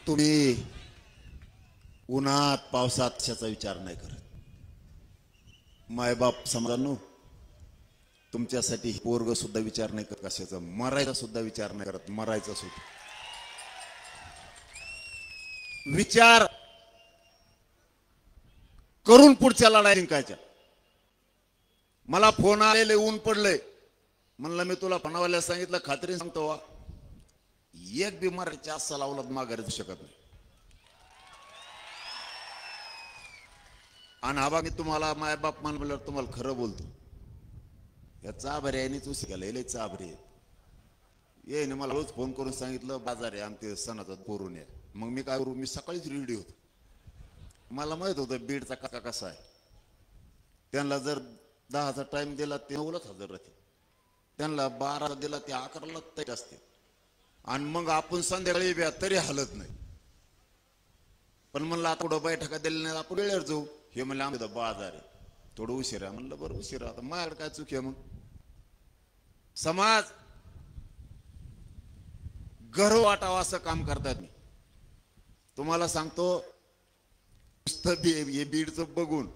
तुम्ही उन्हात पावसात कशाचा विचार नाही करत. मायबाप समाजांनो, तुमच्यासाठी पोरग सुद्धा विचार नाही करत कशाचा, मरायचा सुद्धा विचार नाही करत, मरायचा सुद्धा विचार करून पुढच्या लढाई जिंकायच्या. मला फोन आलेले, ऊन पडलंय, म्हणलं मी तुला फोनावाल्याला सांगितलं, खात्रीने सांगतो वा, एक बी मरायच्या असा लावला माघारी जाऊ शकत नाही. आणि हा मी तुम्हाला मायबाप म्हणल्यावर तुम्हाला खरं बोलतो, या चाभरे आहे तू शिकायला चाभरे ये ना. मला रोज फोन करून सांगितलं बाजार आहे आमचे सणाचा पोरून या. मग मी काय करू, मी सकाळीच रेडी होतो. मला माहित होतं बीडचा काका कसा आहे. त्यांना जर 10चा टाइम दिला ते 9लाच हजर राहते, त्यांना 12 दिला ते 11ला तयार असते. आणि मग आपण संध्याकाळी व्या तरी हालत नाही. पण म्हणलं आता थोडं बैठका दिली नाही, आपण वेळेवर जाऊ. हे म्हणलं आमचं बाजार आहे, थोडं उशिरा. म्हणलं बरं उशिरा, आता माझ्याकडे काय चूक आहे. मग समाज गर्व वाटावा असं काम करतात. मी तुम्हाला सांगतो, हे बीडचं बघून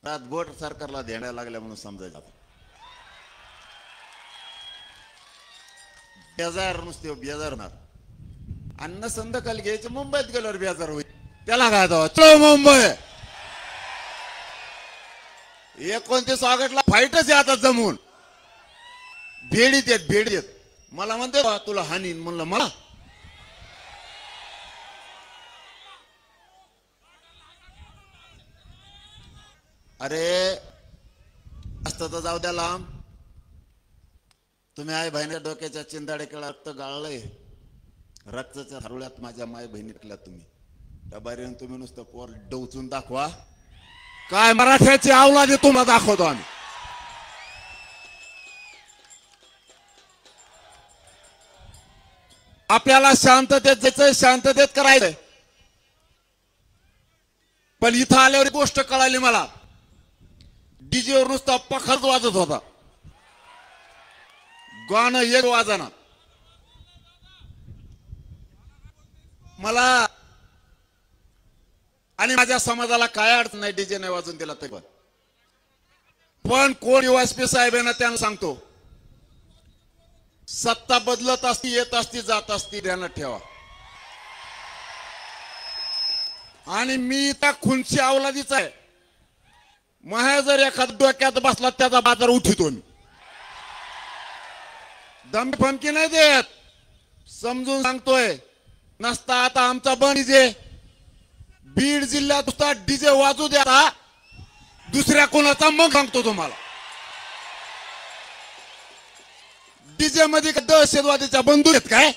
रातभर सरकारला देण्याला लागल्या म्हणून समजायचं. बेजार नुसते बेजार होणार. अन्न संध्याकाळी घ्यायचं, मुंबईत गेल्यावर बेजार होईल. त्याला काय जावं, चलो मुंबई 29 ऑगस्टला फाईटच आहे आता जमून. भेडीत येत भेडीत येत. मला म्हणते तुला हानीन. म्हणलं मला अरे असतं तर जाऊ द्या लांब. तुम्ही आई बहिणीच्या डोक्याच्या चिंदाडे केला रक्त गाळलंय. रक्ताच्या हरुळ्यात माझ्या माय बहिणी टाकल्या तुम्ही. त्या बारीने तुम्ही नुसतं पोर डवचून दाखवा, काय मराठ्याची अवलाद तुम्हाला दाखवतो आम्ही. आपल्याला शांततेत जायचं, शांततेत करायचंय. पण इथं आल्यावर गोष्ट कळाली मला. डीजेवर नुसता पखरच वाजत होता, गाणं एक वाजना. मला आणि माझ्या समाजाला काय अडचण नाही, डीजे नाही वाजून दिला तरी. पण कोण वाजपेयी साहेब आहे ना, त्यांना सांगतो, सत्ता बदलत असती, येत असती, जात असती, ध्यानात ठेवा. आणि मी त्या खुनची अवलादीचा आहे. महा जर एखाद डोक्यात बसला त्याचा बाजार उठितो मी. दम फमकी नाही देत, समजून सांगतोय. नसता आता आमचा डीजे बीड जिल्ह्यात नुसता डीजे वाजू द्या, दुसऱ्या कोणाचा मग सांगतो तुम्हाला. डीजे मध्ये दहशतवादीच्या बंदूक आहेत काय?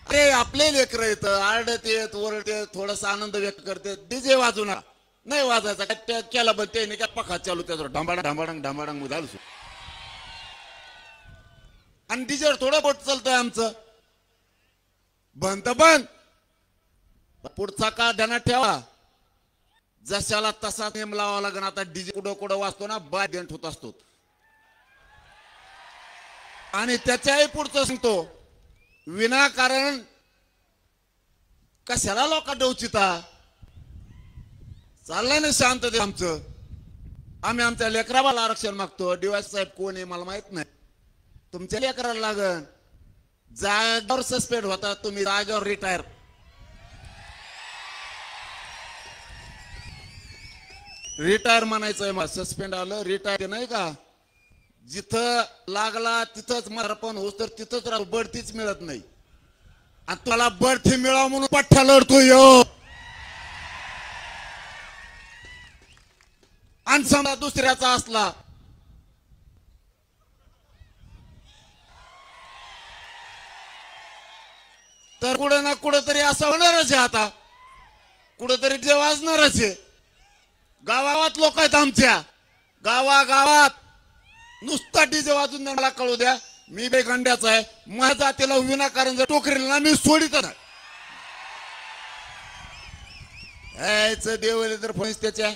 अरे आपले लेकर येत, आरडत येत, ओरडत येत, थोडासा आनंद व्यक्त करते, डीजे वाजू ना. नाही वाजायचा केला बंद, ते काय पखा चालू त्याचा ढांबाडंग ढांबाडंग ढांबाडंग झालं. आणि डीजेवर थोडं बोट चालतंय आमचं. बंद तर बंद. पुढचा काळ ध्यानात ठेवा. जशाला तसा नेम लावा लागेल. आता डीजे कुठं कुठं वाजतो ना, बाय डेंट होत असतो. आणि त्याच्याही पुढचं सांगतो, विनाकारण कशाला लोक डोचिता. चाललंय ना शांतते आमचं. आम्ही आमच्या लेकराला आरक्षण मागतो. डीवायस साहेब कोण आहे मला माहित नाही. तुमच्या लेकराला लागन. जागेवर सस्पेंड होता तुम्ही, जागेवर रिटायर. रिटायर म्हणायचंय मला. सस्पेंड आलं, रिटायर नाही का. जिथं लागला तिथंच मारपण होत, तर तिथंच राहू. बढतीच मिळत नाही. आणि तुला बढती मिळावं म्हणून पठ्ठा लढतो यो. आणि समजा दुसऱ्याचा असला तर कुठे ना कुठं तरी असं होणारच आहे. आता कुठंतरी जे वाजणारच आहे. गावात लोक आहेत आमच्या, गावागावात नुसता डीजे वाजून मला कळू द्या. मी बेगंड्याचा आहे, माझा त्याला विनाकारण जर टोकरीला ना मी सोडित नाही. देवले तर फणीस त्याच्या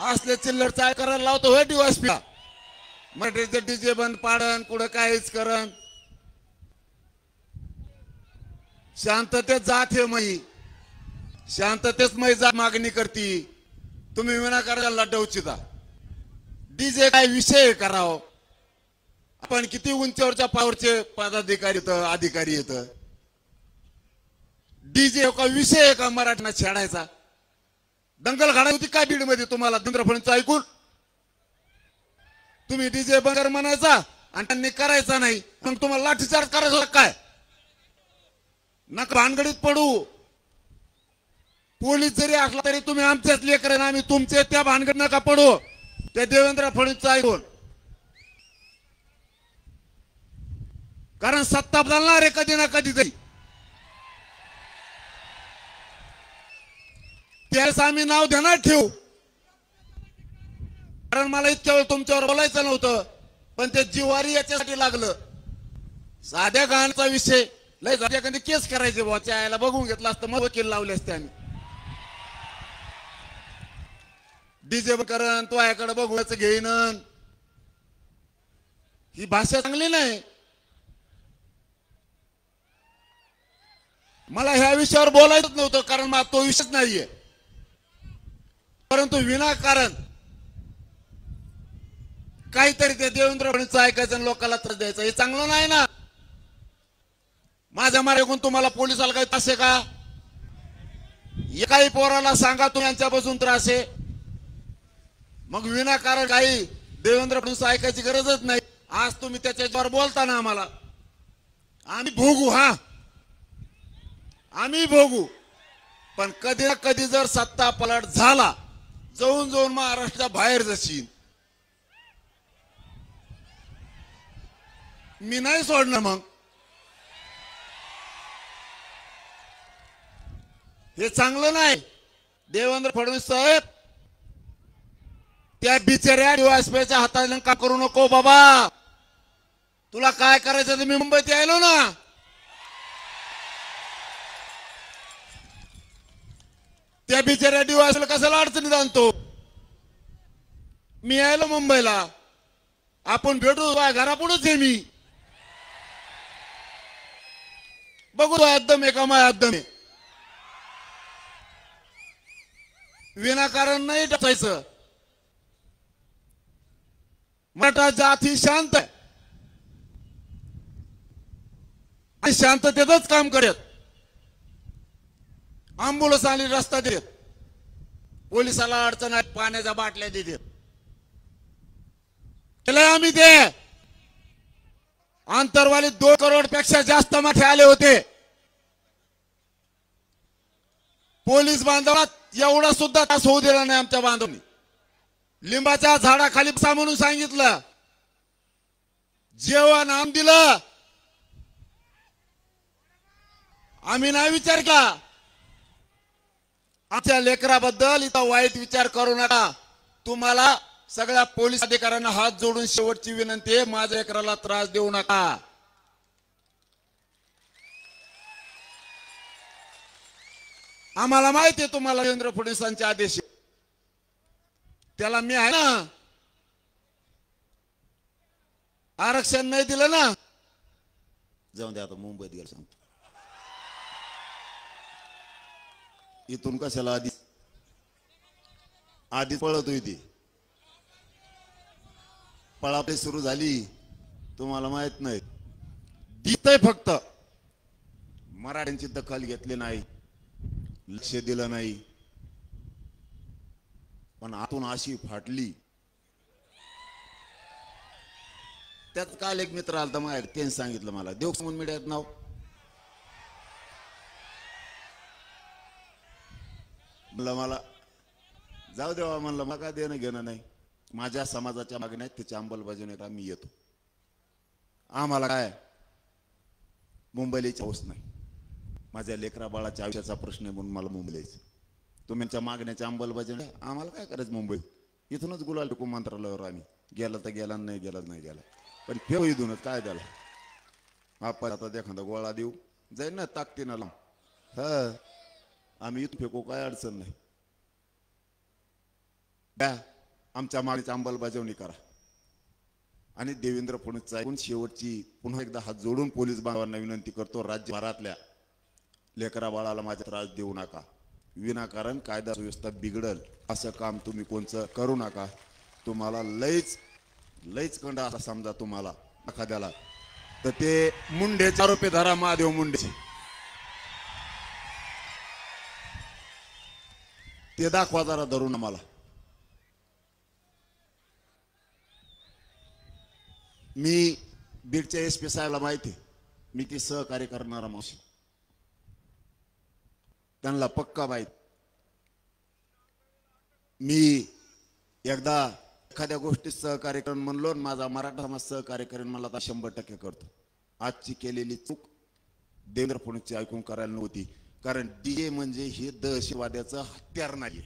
असले चिल्लर चाय करायला लावतो. होय डीवायसपीला मराठीचं डीजे बंद पाडन कुठं काहीच करण शांततेत जात हे मई शांततेत मै जात मागणी करती तुम्ही विनाकारण लढवचिता डीजे काय विषय करावं आपण किती उंचीवरच्या पावरचे पदाधिकारी अधिकारी येत डीजे का विषय का मराठीना छेडायचा दंगल घालायची होती काय बीड मध्ये तुम्हाला देवेंद्र फडणवीस ऐकून तुम्ही डीजे बंद कर म्हणायचा आणि त्यांनी करायचा नाही मग तुम्हाला लाठीचार्ज करायचा काय नका भानगडीत पडू पोलीस जरी असला तरी तुम्ही आमच्याच लेकर आम्ही तुमचे त्या भानगड नका पडू त्या देवेंद्र फडणवीस ऐकून कारण सत्ता बदलणार आहे कधी ना कधी तरी त्यावेळेस आम्ही नाव ध्यानात ठेवू कारण मला इतक्या वेळ तुमच्यावर बोलायचं नव्हतं पण ते जिवारी याच्यासाठी लागलं साध्या गाण्याचा विषय लय झाल्या कधी केस करायचे बुवा यायला बघून घेतला असतं मग वकील लावले असते आम्ही डीजे करण तो याकडे बघूच घेईन ही भाषा चांगली नाही मला ह्या विषयावर बोलायचं नव्हतं कारण मला तो विषयच नाहीये परंतु विनाकारण काहीतरी ते देवेंद्र फडणवीस ऐकायचं आणि लोकांना त्रास द्यायचा हे चांगलं नाही ना माझ्या मार्गून तुम्हाला पोलिसाला काही त्रास आहे का एकाही पोराला सांगा तुम्ही यांच्यापासून त्रास आहे मग विनाकारण काही देवेंद्र फडणवीस ऐकायची गरजच नाही आज तुम्ही त्याच्यावर बोलता ना आम्हाला आम्ही भोगू आम्ही भोगू पण कधी ना कधी जर सत्ता पलट झाला जाऊन जाऊन महाराष्ट्राच्या बाहेर जाशील मी नाही सोडणार मग हे चांगलं नाही देवेंद्र फडणवीस साहेब त्या बिचाऱ्या डीवायएसपीच्या हाताने का करू नको बाबा तुला काय करायचं ते मी मुंबईत यायलो ना त्या बिचाऱ्या डीवायएसपीला कशाला अडचणीत आणतो मी यायलो मुंबईला आपण भेटू घरापुढेच आहे मी बघू एकदम एका माय एकदम विनाकारण नाही टाकायचं मराठा जात ही शांत आहे आणि शांततेतच काम करत अँब्युलन्स आली रस्ता देत पोलिसाला अडचण आहे पाण्याच्या बाटल्या देत केलंय आम्ही ते आंतरवाली 2 करोड पेक्षा जास्त माथे आले होते पोलीस बांधवात एवढा सुद्धा त्रास होऊ दिला नाही आमच्या बांधवांनी लिंबाच्या झाडाखाली बसा म्हणून सांगितलं जेवण आम दिलं आम्ही नाही विचार केला आमच्या लेकराबद्दल इथं वाईट विचार करू नका तुम्हाला सगळ्या पोलीस अधिकाऱ्यांना हात जोडून शेवटची विनंती आहे माझ्या लेकराला त्रास देऊ नका आम्हाला माहिती आहे तुम्हाला देवेंद्र फडणवीसांचे आदेश त्याला मी आहे ना आरक्षण नाही दिलं ना जाऊन दे आता मुंबईत गेलं सांगतो इथून कशाला आधी पळत होती पळापळी सुरू झाली तुम्हाला माहित नाही दिसतंय फक्त मराठ्यांची दखल घेतली नाही लक्ष दिलं नाही पण आतून अशी फाटली त्यात काल एक मित्र आलता माझ्या त्यांनी सांगितलं मला देव म्हणून मीडियात नाव म्हणलं मला जाऊ देवा म्हणलं मला काय देणं घेणं नाही माझ्या समाजाच्या मागण्या त्याची अंमलबजावणी मी येतो आम्हाला काय मुंबईला पाऊस नाही माझ्या लेकरा बाळाच्या आयुष्याचा प्रश्न आहे म्हणून मला मुंबईला यायचं तुमच्या मागण्याच्या अंमलबजावणी आम्हाला काय करायचं मुंबईत इथूनच गुलाल टुकू मंत्रालयावर आम्ही गेला तर गेला नाही गेला पण फेव इथूनच काय त्याला आपण आता एखादा गोळा देऊ जाईल ना ताकदीनं लांब आम्ही इथून फेकू काय अडचण नाही द्या आमच्या मागणीची अंमलबजावणी करा आणि देवेंद्र फडणवीसचा ऐकून शेवटची पुन्हा एकदा हात जोडून पोलीस बांधवांना विनंती करतो, राज्यभरातल्या लेकरा बाळाला माझा त्रास देऊ नका, विनाकारण कायदा सुव्यवस्था बिघडल असं काम तुम्ही कोणचं करू नका. तुम्हाला लईच कंड असा समजा तुम्हाला एखाद्याला तर ते मुंडेचे आरोपी धरा, महादेव मुंडेचे ते दाखवा जरा धरून आम्हाला. मी बीडच्या SP साहेबला माहिती, मी ती सहकार्य करणारा मावशी, त्यांना पक्का माहित. मी एकदा एखाद्या गोष्टीत सहकार्य करून म्हणलो, माझा मराठा समाज सहकार्य करेन मला आता 100% करतो. आजची केलेली चूक देवेंद्र फडणवीसची ऐकून करायला नव्हती, कारण DJ म्हणजे हे दहशतवाद्याचं हत्यार नाही.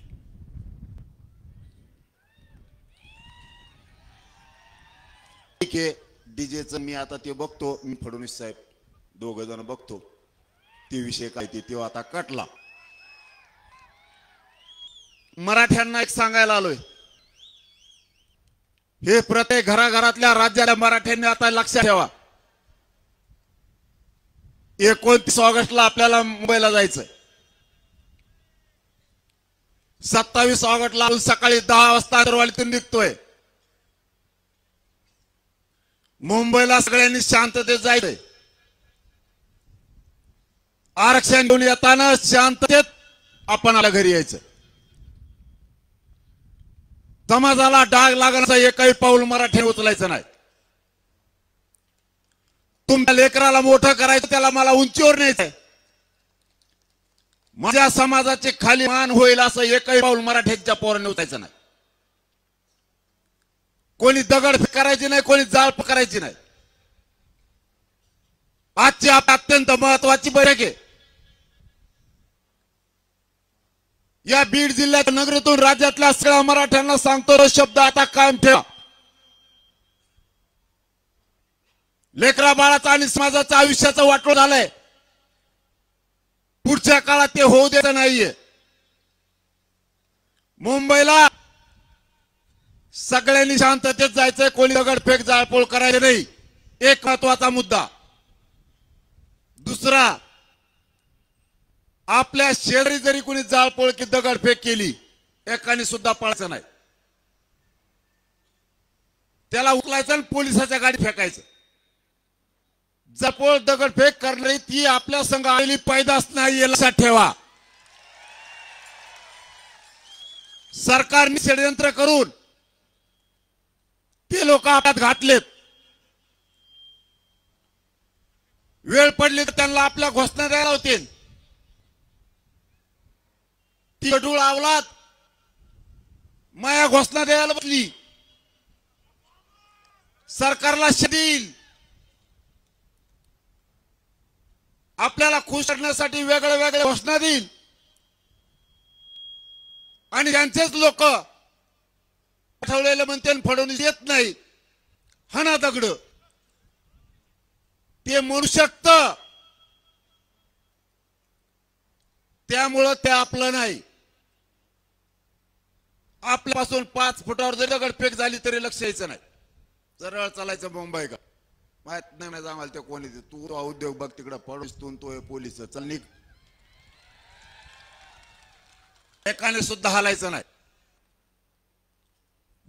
ठीक आहे, डीजेचं मी आता ते बघतो, मी फडणवीस साहेब दोघ जण बघतो ते विषय काय ते आता कटला. मराठ्यांना एक सांगायला आलोय, हे प्रत्येक घराघरातल्या राज्याला मराठ्यांनी आता लक्षात ठेवा. 29 ऑगस्टला आपल्याला मुंबईला जायचंय. 27 ऑगस्टला सकाळी 10 वाजता अंतरवालीतून निघतोय. मुंबईला सगळ्यांनी शांततेत जायचंय. आरक्षण घेऊन येताना शांततेत आपण आपल्या घरी यायचं. समाजाला डाग लागण्याचा एकही पाऊल मराठ्याने उचलायचं नाही. तुमच्या लेकराला मोठं करायचं, त्याला मला उंचीवर न्यायचंय, माझ्या समाजाचे खाली मान होईल असं एकही पाऊल मराठ्यांच्या पोरांनी उचलायचं नाही. कोणी दगड करायची नाही, कोणी जाळ करायची नाही. आजची अत्यंत महत्वाची बैठक आहे. या बीड जिल्ह्यात नगरीतून राज्यातल्या सगळ्या मराठ्यांना सांगतो, तो शब्द आता कायम ठेवा. लेकरा बाळाचा आणि समाजाचं आयुष्याचं वाटोळ झालंय. पुढच्या काळात ते होऊ देत नाहीये. मुंबईला सगळ्यांनी शांततेत जायचंय, कोणी दगडफेक जाळपोळ करायची नाही. एक महत्वाचा मुद्दा. दुसरा, आपल्या शेजारी जरी कोणी जाळपोळ की दगडफेक केली, एकाने सुद्धा पळायचं नाही. त्याला उचलायचं आणि पोलिसाच्या गाडी फेकायचं. जाळपोळ दगडफेक करणारी ती आपल्या संघ आलेली पैदास नाही, लक्षात ठेवा. सरकारने षडयंत्र करून ते लोक आपल्यात घातलेत. वेळ पडली तर त्यांना आपल्या घोषणा द्यायला होतील. ती गढूळ आवलात माया घोषणा द्यायला बसली. सरकारला शदील आपल्याला खुश करण्यासाठी वेगळे वेगळे घोषणा देईल आणि त्यांचेच लोक ठेवलेले म्हणते फडणवीस येत नाही, हाना दगड. ते म्हणू शकत, त्यामुळं ते आपलं नाही. आपल्यापासून 5 फुटावर जरी दगडफेक झाली तरी लक्ष यायचं नाही. सरळ चालायचं मुंबई का माहित नाही आम्हाला ते कोणी. तू उद्योग बघ तिकडे फडणवीस, तो पोलीस, चल निघ. एकाने सुद्धा हलायचं नाही.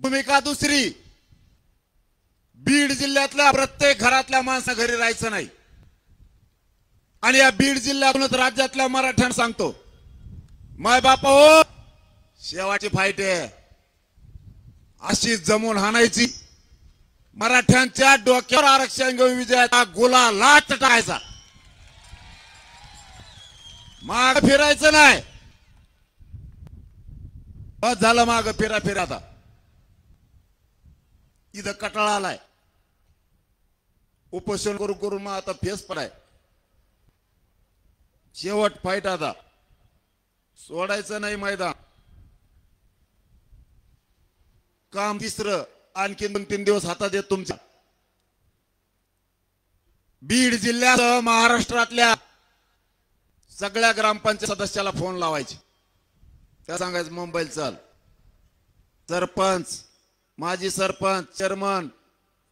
भूमिका दुसरी, बीड जिल्ह्यातल्या प्रत्येक घरातल्या माणसा घरी राहायचं नाही. आणि या बीड जिल्ह्यातूनच राज्यातल्या मराठ्यांना सांगतो, माय बापा हो, शेवाची फाईट आहे. अशी जमून हाणायची. मराठ्यांच्या डोक्यावर आरक्षण घेऊन विजयाचा गुलाल टाकायचा. माग फिरायचं नाही. बस झालं माग फिरा. आता इथं कटाळा आलाय. उपोषण करून मग आता फेस पडाय. शेवट फाईट आता. सोडायचं नाही मैदान. काम तिसरं आणखी 2-3 दिवस हातात येत तुमच्या. बीड जिल्ह्यात महाराष्ट्रातल्या सगळ्या ग्रामपंचायत सदस्याला फोन लावायचे. त्या सांगायचं मुंबईला चल. सरपंच, माजी सरपंच, चेअरमन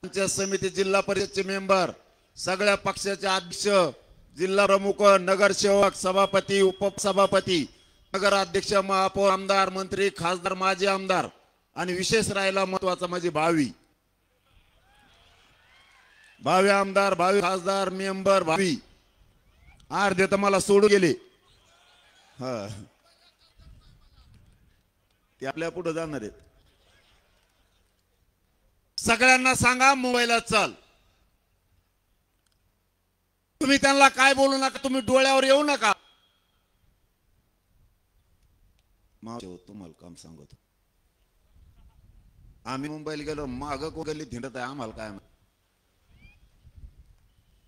पंचायत समिती जिल्हा परिषदचे मेंबर सगळ्या पक्षाचे अध्यक्ष जिल्हा प्रमुख नगरसेवक सभापती उपसभापती नगराध्यक्ष महापौर आमदार मंत्री खासदार माजी आमदार आणि विशेष राहिला महत्वाचा म्हणजे भावी आमदार भावी खासदार मेंबर भावी अर्धे तर मला सोडून गेले ते आपल्या पुढे जाणार आहेत सगळ्यांना सांगा मुंबईला चल तुम्ही त्यांना काय बोलू नका तुम्ही डोळ्यावर येऊ नका तुम्हाला काम सांगतो आम्ही मुंबईला गेलो माग को गल्लीत हिंडत आहे आम्हाला काय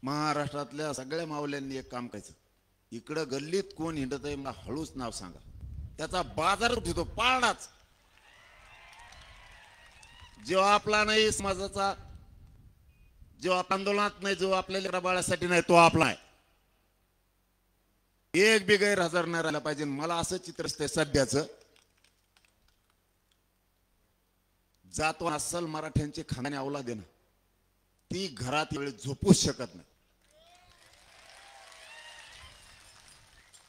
महाराष्ट्रातल्या सगळ्या मावल्यांनी एक काम करायचं इकडं गल्लीत कोण हिंडत आहे मला हळूच नाव सांगा त्याचा बाजार उठतो पाळणाच जो आपला नाही समाजाचा जो आंदोलनात नाही जो आपल्या लेकरा बाळासाठी नाही तो आपला आहे एक बी गैरहजर नाही राहिला पाहिजे मला असं चित्र असते सध्याचं जातो अस्सल मराठ्यांची खाण्याने अवलाद देणं ती घरात वेळ झोपूच शकत नाही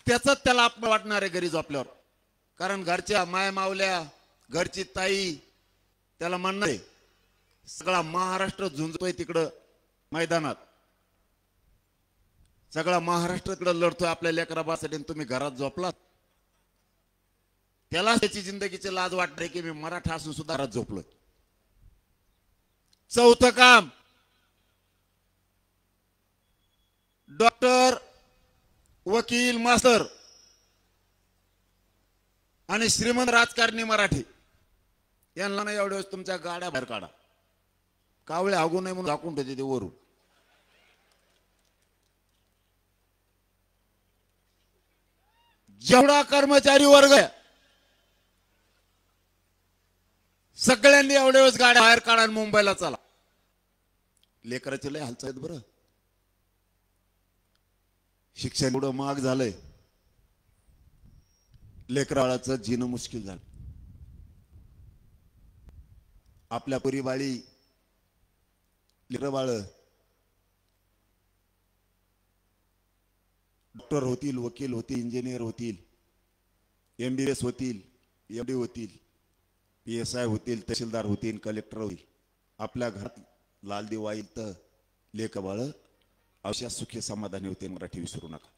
त्याच त्याला आपण वाटणार आहे घरी झोपल्यावर कारण घरच्या माय मावल्या घरची ताई त्याला म्हणणार आहे सगळा महाराष्ट्र झुंजतोय तिकडं मैदानात सगळा महाराष्ट्र तिकडं लढतोय आपल्या लेकराबासाठी तुम्ही घरात झोपलात त्याला त्याची जिंदगीची लाज वाटते की मी मराठा असून सुद्धा घरात झोपलोय चौथं काम डॉक्टर वकील मास्तर आणि श्रीमंत राजकारणी मराठी यांना नाही एवढ्या वेळेस तुमच्या गाड्या बाहेर काढा कावळे हागू नये म्हणून झाकून ठेवते ते वरून जेवढा कर्मचारी वर्ग आहे सगळ्यांनी एवढ्या वेळेस गाड्या बाहेर काढा आणि मुंबईला चला लेकराचे लय हालचाल आहेत बरं शिक्षण एवढं महाग झालंय लेकराळाचं जीणं मुश्किल झालं आपल्या परिबाळी लेकरबाळ डॉक्टर होतील वकील होतील इंजिनियर होतील MBBS होतील MD होतील PSI होतील तहसीलदार होतील कलेक्टर होईल आपल्या घरात लाल दिवा येईल तर लेकरबाळ अशा सुखी समाधानी होते मराठी विसरू नका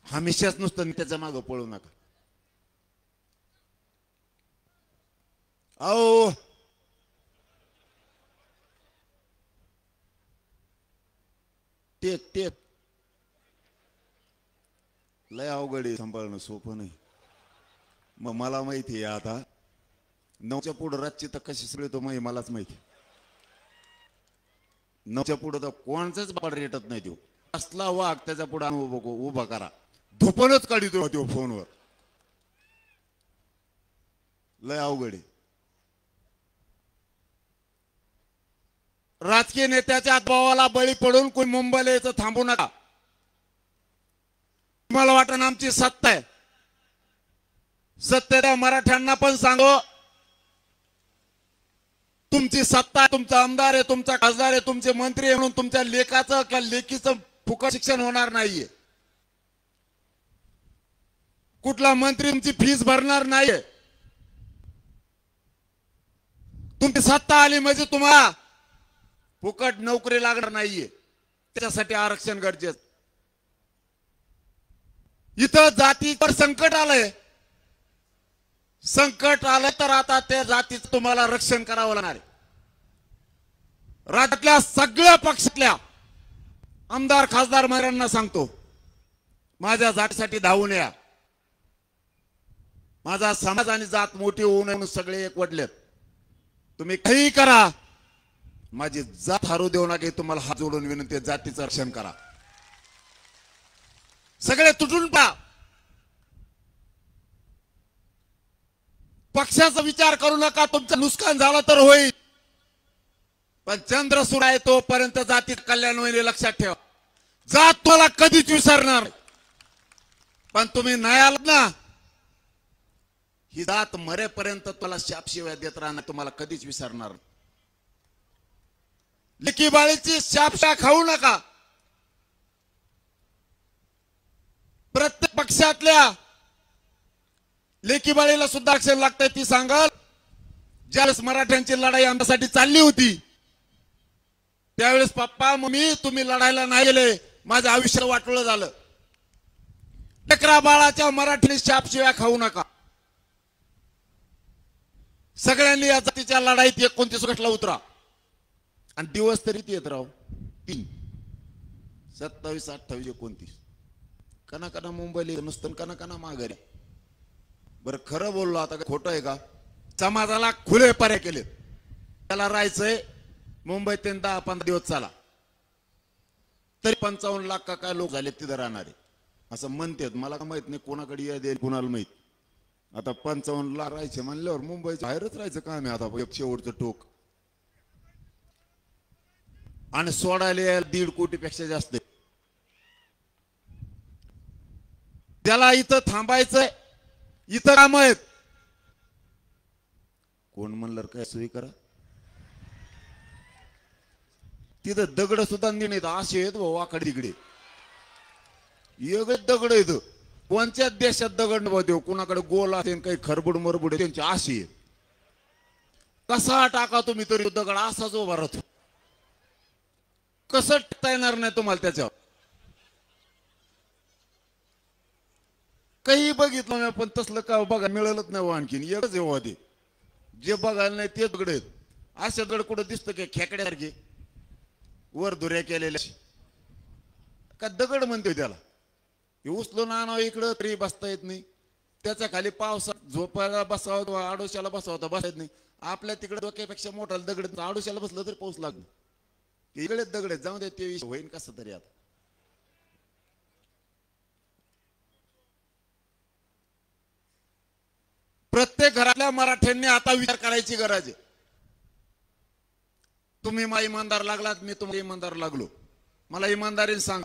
हमेशाच नुसतं त्याच्या मागं पळू नका आओ टेक लय अवघड आहे सांभाळणं सोपं नाही मग मला माहिती आहे आता 9च्या पुढे रातची तर कशी सगळी तो मलाच माहिती 9च्या पुढे तर कोणाचाच बाळ रेटत नाही तो असला वाघ त्याच्या पुढे उभा करा धोपणच काढितो तो फोनवर लय अवघड आहे राजकीय नेत्याच्या दबावाला बळी पडून कोणी मुंबईला यायचं थांबू नका तुम्हाला वाटण आमची सत्ता आहे सत्तेच्या मराठ्यांना पण सांगो तुमची सत्ता आहे तुमचा आमदार आहे तुमचा खासदार आहे तुमचे मंत्री आहे म्हणून तुमच्या लेकाचं किंवा लेकीचं फुकट शिक्षण होणार नाहीये कुठला मंत्री तुमची फीस भरणार नाहीये तुमची सत्ता आली म्हणजे तुम्हाला फुकट नोकरी लागणार नाहीये त्याच्यासाठी आरक्षण गरजेचं इथं जातीवर संकट आलंय संकट आलं तर आता त्या जातीचं तुम्हाला रक्षण करावं लागणार आहे राज्यातल्या सगळ्या पक्षातल्या आमदार खासदार मंत्र्यांना सांगतो माझ्या जातीसाठी धावून या माझा समाज आणि जात मोठी होऊ नये म्हणून सगळे एकवटलेत तुम्ही काही करा माझी जात हारू देऊ नका तुम्हाला हात जोडून विनंती जातीचं रक्षण करा सगळे तुटून पहा पक्षाचा विचार करू नका तुमचं नुकसान झालं तर होईल पण चंद्र सुरा आहे तोपर्यंत जातीत कल्याण होईल लक्षात ठेवा जात तुम्हाला कधीच विसरणार पण तुम्ही नाही आलात ना ही जात मरेपर्यंत तुला शापशिवाय देत राहणार, तुम्हाला कधीच विसरणार. लेकी बाळीची शापशा खाऊ नका. प्रत्येक पक्षातल्या लेकी बाळीला सुद्धा अक्षर लागतंय. ती सांगाल ज्यावेळेस मराठ्यांची लढाई आमच्यासाठी चालली होती त्यावेळेस पप्पा मम्मी तुम्ही लढायला नाही गेले, माझं आयुष्य वाटोळं झालं. लेकरा बाळाच्या मराठीने शापशिवाय खाऊ नका. सगळ्यांनी या जातीच्या लढाईत 29 ऑगस्टला उतरा. आणि दिवस तरी येत राव 3 27 28 29 कना कना मुंबईला नुसतं कना कना माघारी. बरं खरं बोललो आता खोटं आहे का? समाजाला खुले पर्याय केले. त्याला राहायचंय मुंबईत 10-15 दिवस चाला तरी 55 लाख का काय लोक झाले तिथं राहणारे असं म्हणतात. मला का माहित नाही कोणाकडे या देईल कुणाला माहित. आता 55 लाख राहायचे म्हणल्यावर मुंबईच्या बाहेरच राहायचं काम आहे आता एक शेवटचं टोक. आणि सोडायला 1.5 कोटीपेक्षा जास्त. त्याला इथं थांबायचंय, इथं काम आहेत. कोण म्हणलं काय सोयी करा. तिथं दगड सुद्धा नाहीत असे आहेत वाकडे तिकडे एक दगड येत. कोणत्याच देशात दगड नव्हते. कुणाकडे गोल असेल काही खरबुड मरबुड त्यांची अशी आहेत. कसा टाका तुम्ही तरी दगड असाच उभा राहतो. कसं टाकता येणार नाही तुम्हाला त्याच्यावर. काही बघितलं नाही पण तसलं का बघा मिळालंच नाही. आणखीन एकच येऊ ते जे बघायला नाही ते दगड आहेत. असे दगड कुठं दिसतं की खेकड्यासारखे वर धुऱ्या केलेल्या का दगड म्हणते त्याला. हे उचलून आणावं इकडं तरी बसता येत नाही. त्याच्या खाली पावसात झोपायला बसावं आडोशाला बसावं बसता येत नाही. आपल्या तिकडे डोक्यापेक्षा मोठा दगड आडोशाला बसलं तरी पाऊस लागतो. इकडेच दगड जाऊ दे ते होईन कसं तरी. आता प्रत्येक घरातल्या मराठ्यांनी आता विचार करायची गरज आहे. तुम्ही मला इमानदार लागलात, मी तुम्हाला इमानदार लागलो. मला इमानदारीने सांग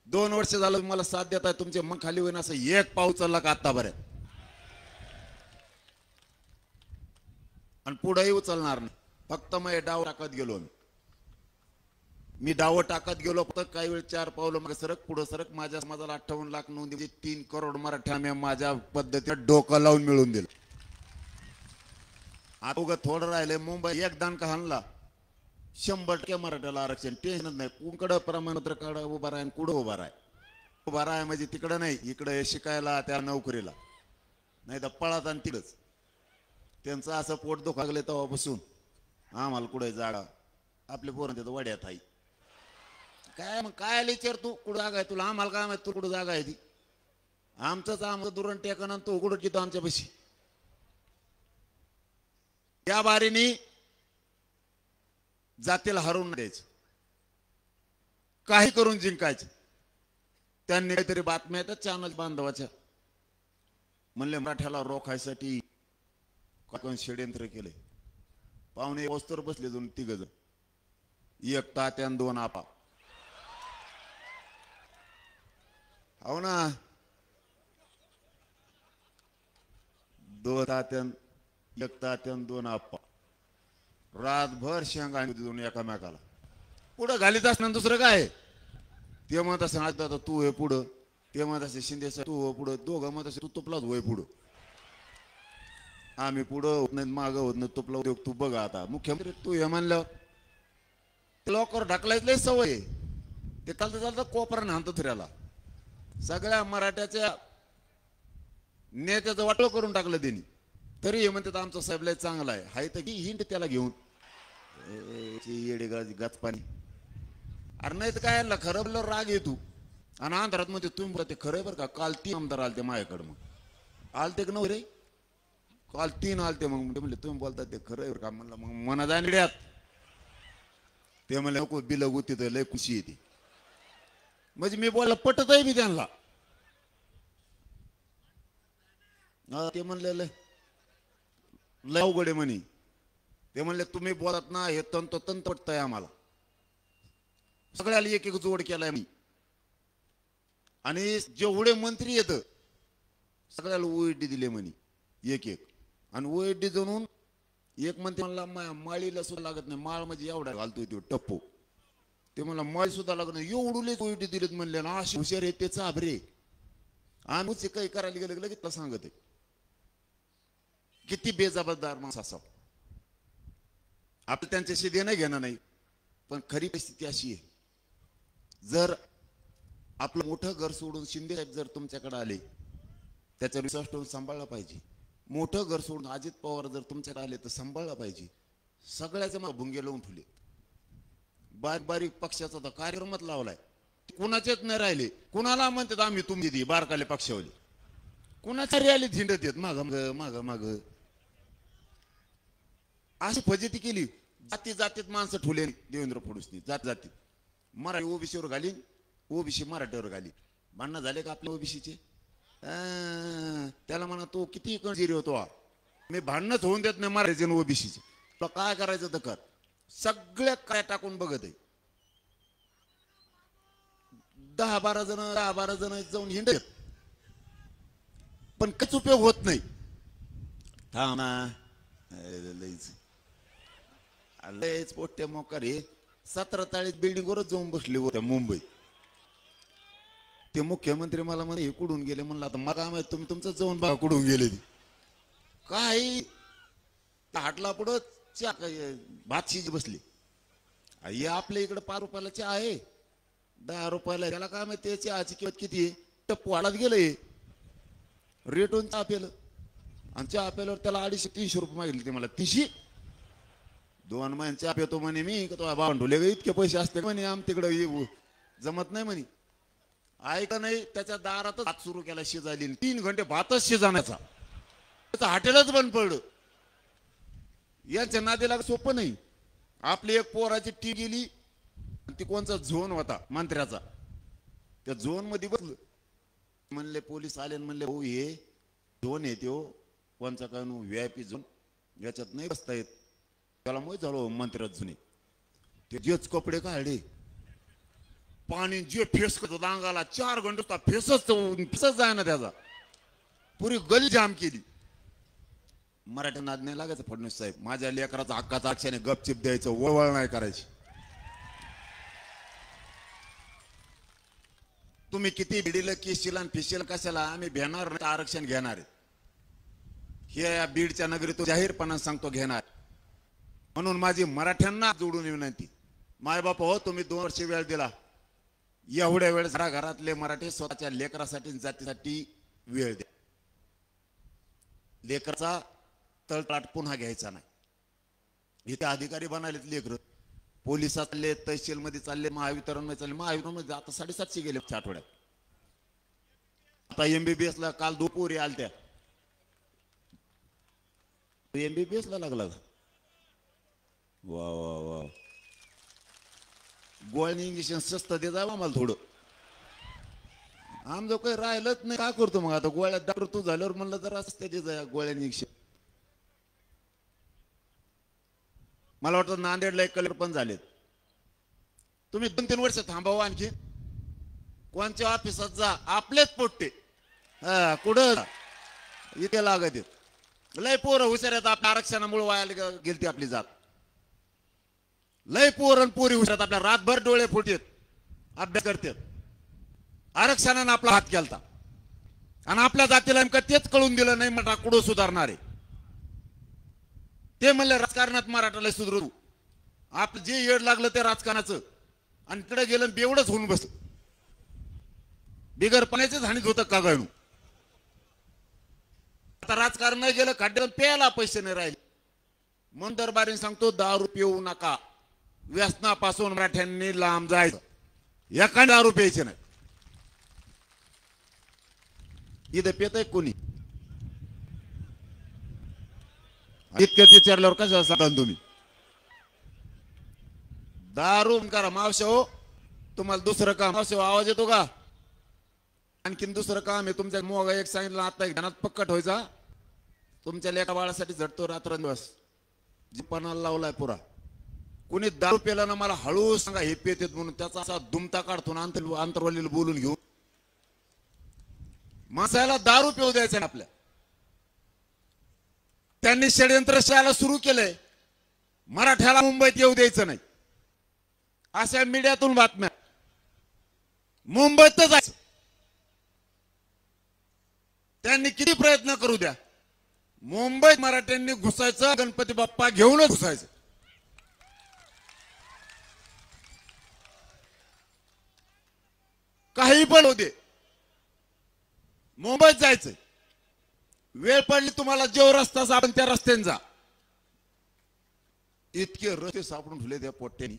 2 वर्ष झालं मला साथ देताय. तुमचे मन खाली होईन असं एक पाऊस चालला का आतापर्यंत? आणि पुढेही उचलणार नाही. फक्त मग डाव टाकत गेलो मी डाव टाकत गेलो. फक्त काही वेळ 4 पावलं मग सरक पुढे सरक. माझ्या समाजाला 58 लाख नोंदी म्हणजे 3 करोड मराठा मी माझ्या पद्धतीने डोकं लावून मिळून दिलं. आता उगा थोडं राहिले. मुंबई एक दानका हाणला 100% मराठ्याला आरक्षण. टेन्शनच नाही. कुणकडं प्रमाणपत्र काढा उभा राहा कुठं उभा राहा. उभा राहा म्हणजे तिकडं नाही इकडे शिकायला त्या नोकरीला नाही तर पळात आणि तिकडच. त्यांचं असं पोट दुखागले तेव्हापासून आम्हाला कुठे जागा. आपले पोरं तिथं वड्यात आहे काय. मग काय विचार तू कुठं जागा आहे तुला? आम्हाला काय माहिती तू कुठं जागा आहे ती? आमचं दुरण टेकन आणि तू कुठं तिथं आमच्या पैशी. त्या बारीने जातीला हरवून द्यायचं, काही करून जिंकायचं. त्यांनी काहीतरी बातम्या येतात चॅनल बांधवाच्या म्हणले मराठ्याला रोखायसाठी कोण षडयंत्र केले. पाहुणे वस्तर बसले 2-3 जण. एक तात्यान 2 आपा. हो ना 2 तात्यान 1 तात्यान 2 आपा. रातभर शेंगा दोन एकामेकाला पुढं घालीत असणार. दुसरं काय ते म्हणत असं आता तू हे पुढं, ते म्हणत असे शिंदे तू हो पुढं. दोघं म्हणत असे तू तुपलाच होय पुढं. आम्ही पुढं होत नाही मागं होत नाही. तुपला उद्योग तू बघा. आता मुख्यमंत्री तू हे म्हणलं लवकर ढकलायच लय सवय. ते चालतं चालतं कोपरानं हाणतो फिरायला. सगळ्या मराठ्याच्या नेत्याचं वाटलं करून टाकलं त्यांनी. तरी हे म्हणतात आमचा साहेब लय चांगला आहे. हाय तर हिंड त्याला घेऊन येडे गचपाणी. अरे नाही तर काय खरं बोललं राग येतो. आणि अंधारात म्हणते तुम्ही ते खरं बरं का काल 3 आमदार आलते माझ्याकडे. मग आलते का नव्हे रे? काल 3 आलते. मग म्हणले तुम्ही बोलता ते खरं बरं का? म्हणलं मग मना जाणड्यात. ते म्हणले नको बिलगू तिथं लय खुशी येते. म्हणजे मी बोलला पटत आहे मी त्यांना. ते म्हणले लय अवघड आहे म्हणे. ते म्हणले तुम्ही बोलत ना हे तंतोतंत पटतंय आम्हाला. सगळ्याला एक जोड केलाय मी. आणि जेवढे मंत्री येत सगळ्याला ओएडी दिले म्हणे एक एक. आणि ओएडी जाऊन एक म्हणते मला माळीला सुद्धा लागत नाही, माळ म्हणजे एवढा घालतोय तो टप्पो, ते मला माळी सुद्धा लागत नाही, एवढूले ओएडी दिलेत म्हणले ना. अशी हुशार आहे ते चाभरे. आम्ही काही करायला गेलं लगेच तुला सांगत आहे. किती बेजबाबदार माणूस असावं. आपलं त्यांच्याशी देणं घेणं नाही, पण खरी परिस्थिती अशी आहे, जर आपलं मोठं घर सोडून शिंदे साहेब जर तुमच्याकडे आले, त्याचा विश्वास ठेवून सांभाळला पाहिजे. मोठं घर सोडून अजित पवार जर तुमच्याकडे आले तर सांभाळला पाहिजे. सगळ्याचे मग भुंगे लावून ठेवले. बारीक बारीक पक्षाचा तर कार्यक्रमात लावलाय, कुणाचेच नाही राहिले. कुणाला म्हणतात आम्ही तुम्ही दी बारकाले पक्षावले, कुणाच्या रॅलीत हिंडत येत माग माग माग. अशी फजिती केली. जाती जातीत माणसं ठुले देवेंद्र फडणवीसनी, जात जातीत. मराठी ओबीसीवर घाली, ओबीसी मराठीवर घाली. भांडणं झाले का आपल्या ओबीसीचे? त्याला म्हणा तो किती कंजिरी होतो, मी भांडणच होऊन देत नाही मराठीचे ओबीसीचे. तुला काय करायचं तर कर. सगळ्या काय टाकून बघत आहे. 10-12 जण जाऊन हिंडत, पण काहीच उपयोग होत नाही. थांब ना, लयच पोट्या मोकारे 17 ताळीत बिल्डिंगवरच जाऊन बसले होत्या मुंबईत. ते मुख्यमंत्री मला म्हणे हे कुठून गेले. म्हणलं आता मला माहित, तुम्ही तुमचं जाऊन बघा कुठून गेले. काही हाटला पुढं भात शिज बसली. हे आपल्या इकडे 5 रुपयाला चहा आहे, 10 रुपयाला. त्याला काय माहिती चहाची किंमत किती आहे. टप्पू वाढत गेलंय रेटून चहा पेलं, आणि चहा पेल्यावर त्याला 250-300 रुपये मागितले. ते मला 300. 2 महिने चहा पेतो म्हणे मी, तो बावंडुले इतके पैसे असते म्हणे आम तिकडं जमत नाही म्हणे. ऐका नाही, त्याच्या दारातच भात सुरू केला शिजायली. 3 घंटे भातच शिजाण्याचा, त्याचं हॉटेलच बंद पडलं. यांच्या नादीला सोपं नाही. आपली एक पोराची टी गेली, ती कोणचा झोन होता मंत्र्याचा, त्या झोन मध्ये बसलं. म्हणले पोलीस आले, म्हणले हो हे झोन आहे तो कोणचा काय VIP झोन, याच्यात नाही बसता येत. त्याला माहित झालं मंत्र्यात जुने. ते जेच कपडे काढले, पाणी जे फेस करतो अंगाला, 4 घंटे फेसच जाय ना त्याचा. पुरी गली जाम केली. मराठी नाद नाही लागायचं फडणवीस साहेब. माझ्या लेकराचा हक्काचा अक्षाने गपचिप द्यायचं, वळवळ नाही करायची. तुम्ही किती भिडीला किशील आणि फिशील कशाला, आम्ही भेणार नाही आरक्षण घेणार आहे. हे या बीडच्या नगरीत जाहीरपणाने सांगतो घेणार. म्हणून माझी मराठ्यांना जोडून विनंती, मायबाप हो तुम्ही 2 वर्ष वेळ दिला, एवढ्या वेळ घरातले मराठी स्वतःच्या लेकरासाठी जातीसाठी वेळ द्या. लेकराचा तळतळाट पुन्हा घ्यायचा नाही. इथे अधिकारी बनायलेत लेकर, पोलिसात चालले, तहसील मध्ये चालले, महावितरण मध्ये चालले. महावितरण मध्ये आता 750 गेले आठवड्यात. आता MBBS ला काल 2 पोरी आलत्या. MBBS ला लागला. वा वा वा. गोळ्यानी इंजेक्शन स्वस्त दे जावं आम्हाला थोडं. आमचं काही राहिलंच नाही, काय करतो मग आता. गोळ्यात डॉक्टर तू झाल्यावर म्हणलं जरा असते दे जा गोळ्यानी इंजेक्शन. मला वाटतं नांदेडला एक कलेक्टर पण झालेत. तुम्ही 2-3 वर्ष थांबावं आणखी. कोणत्या ऑफिसात जा, आपलेच पोट्टे कुठं इथे लागत आहेत. लय पोरं हुशार आहेत आपल्या आरक्षणामुळे वायाला गेलती आपली जात. लय पोरण पोरी हुशार आपल्या रातभर डोळे फुटेत अभ्यास करतात. आरक्षणाने आपला हात केलता आणि आपल्या जातीला नेमकं तेच कळून दिलं नाही. मराठा कुठं सुधारणार आहे ते म्हणले राजकारणात मराठाला सुधरू. आपलं जे येड लागलं ते राजकारणाचं, आणि तिकडे गेलं बेवडच होऊन बसलं. बिगर पाण्याचेच हानीत होतं का गायनू. आता राजकारण नाही गेलं, खड्ड्यात प्यायला पैसे नाही राहिले. म्हणून दरबारीने सांगतो दारू पिऊ नका. व्यसनापासून मराठ्यांनी लांब जायचं. एका दारू प्यायचे नाही. इथं पेतय कोणी इतक्यात विचारल्यावर कसं सांगा तुम्ही. दारू करा मावशे हो, तुम्हाला दुसरं काम. मावशे आवाज येतो का? आणखीन दुसरं काम आहे तुमच्या. मोगा एक सांगितलं आता, एक ध्यानात पक्कट व्हायचा. तुमच्या लेका बाळासाठी झटतो रात्रंदिवस, जीपणाला लावलाय पुरा. कुणी दारू पेला ना मला हळू सांगा हे पेतेत म्हणून, त्याचा असा दुमता काढतो ना अंतरवालीला बोलून घेऊन. माणसाला दारू पिऊ द्यायचं आपल्या. त्यांनी षडयंत्र शाळा सुरू केलंय, मराठ्याला मुंबईत येऊ द्यायचं नाही अशा मीडियातून बातम्या. मुंबईत जायचं त्यांनी किती प्रयत्न करू द्या, मुंबईत मराठ्यांनी घुसायचं, गणपती बाप्पा घेऊनच घुसायचं. काही पण होऊ दे, मुंबईत जायचं. वेळ पडली तुम्हाला जो रस्ता सापडेल त्या रस्त्याने जा. इतके रस्ते सापडून ठेवले त्या पोट्ट्यानी.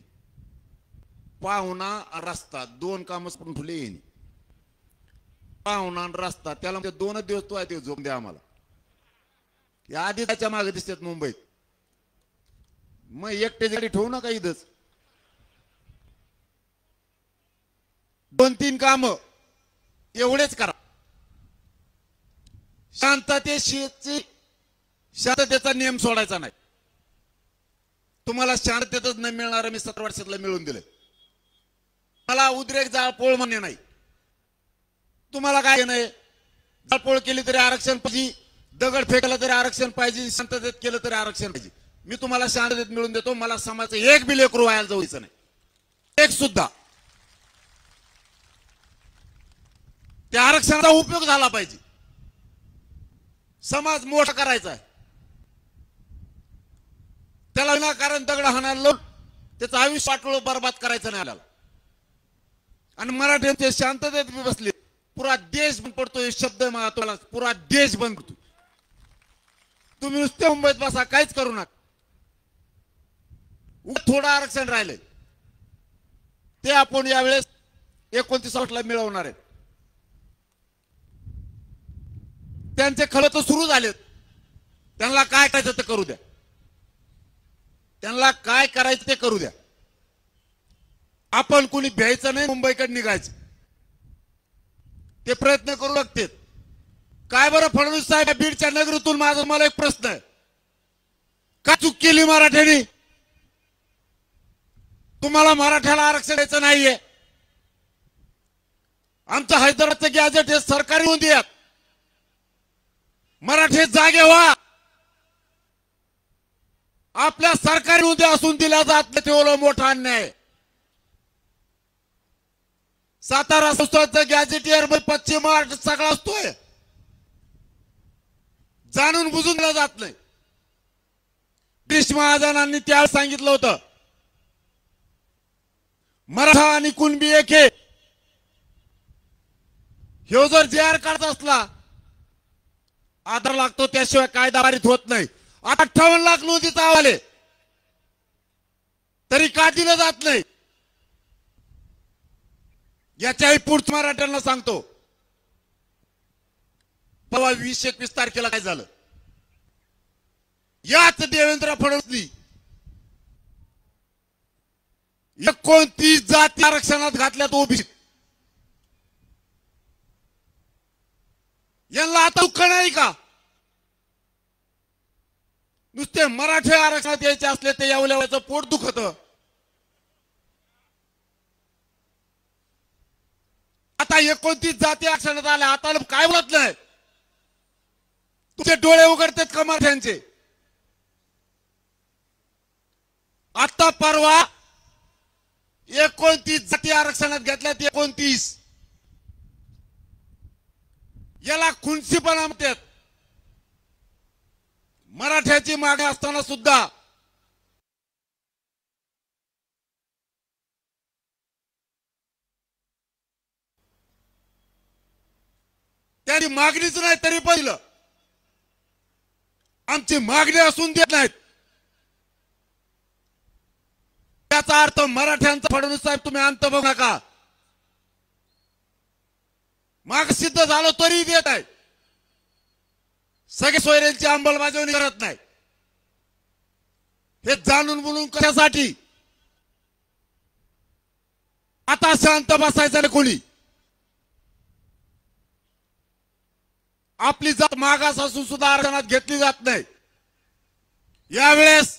पाहुणा रस्ता दोन काम सापडून ठेवले येणे. पाहुणा रस्ता त्याला म्हणजे 2 दिवस तो आहे ते झोप द्या आम्हाला. या आधी त्याच्या मागे दिसतात मुंबईत. मग एकटे गाडी ठेवू नका इथंच. 2-3 काम एवढेच करा. शांततेचा नियम सोडायचा नाही. तुम्हाला शांततेतच नाही मिळणार. मी 17 वर्षातला मिळून दिले. मला उद्रेक जाळपोळ म्हणणे नाही. तुम्हाला काय नाही, जाळपोळ केली तरी आरक्षण पाहिजे, दगड फेकला तरी आरक्षण पाहिजे, शांततेत केलं तरी आरक्षण पाहिजे. मी तुम्हाला शांततेत मिळून देतो. मला समाजाचं एक बी लेकरू व्हायला जाऊचं नाही, एक सुद्धा. त्या आरक्षणाचा उपयोग झाला पाहिजे. समाज मोठा करायचा आहे. त्याला विनाकारण दगड हाणायला लावून त्याचं आयुष्य वाटोळं बरबाद करायचं नाही आल्याला. आणि मराठ्यांचे शांततेत बसले. पुरा देश बंद पडतोय. शब्द महत्वाला, पुरा देश बंद पडतो. तुम्ही नुसते मुंबईत बसा, काहीच करू नका. थोडं आरक्षण राहिले ते आपण यावेळेस 29 मिळवणार आहेत. त्यांचे खरं तर सुरू झालेत. त्यांना काय करायचं ते करू द्या. त्यांना काय करायचं ते करू द्या. आपण कोणी भ्यायचं नाही, मुंबईकडे निघायचं. ते प्रयत्न करू लागते. काय बरं फडणवीस साहेब, बीडच्या नगरीतून माझा मला एक प्रश्न आहे. का चूक केली मराठ्यांनी? तुम्हाला मराठ्याला आरक्षण द्यायचं नाहीये. आमचं हैदराबादचं गॅजेट हे सरकारी नोंदी आहेत. मराठी जागे व्हा. आपल्या सरकारी नोंदी असून दिल्या जात नाही, तेवढा मोठा अन्याय. सातारा संस्थांचं गॅजेटियर पश्चिम महाराष्ट्र सगळा असतोय, जाणून बुजून दिला जात नाही. ब्रिटिश महाजनांनी त्यावेळेस सांगितलं होतं मराठा आणि कुणबी एक आहे. हे जर JR काढत असला आधार लागतो, त्याशिवाय कायदा पारित होत नाही. 58 लाख नोंदीचा अहवाल आहे, तरी का दिलं जात नाही? याच्याही पुढच्या मराठ्यांना सांगतो. परवा 20-21 तारखेला काय झालं? याच देवेंद्र फडणवीसनी 29 जाती आरक्षणात घातल्यात ओबीसी. यांना आता दुःख नाही का? नुसते मराठी आरक्षणात यायचे असले ते यावल्याचं पोट दुखत. आता 29 जाती आरक्षणात आल्या. आता काय बोलत नाही? तुझे डोळे उघडतात का मराठ्यांचे? आता परवा 29 जाती आरक्षणात घेतल्यात. 29 याला खुनसीपणा म्हणतात. मराठ्याची मागणी असताना सुद्धा त्यांनी मागणीच नाही तरी पहिलं आमची मागणी असून देत नाहीत. त्याचा अर्थ मराठ्यांचा फडणवीस साहेब तुम्ही अंत बघू नका. माग सिद्ध झालं तरी देत आहे. सगळे सोयऱ्यांची अंमलबजावणी करत नाही. हे जाणून बोलून कशासाठी? आता शांत बसायचं नाही कोणी. आपली जात मागास असून सुद्धा आरक्षणात घेतली जात नाही. यावेळेस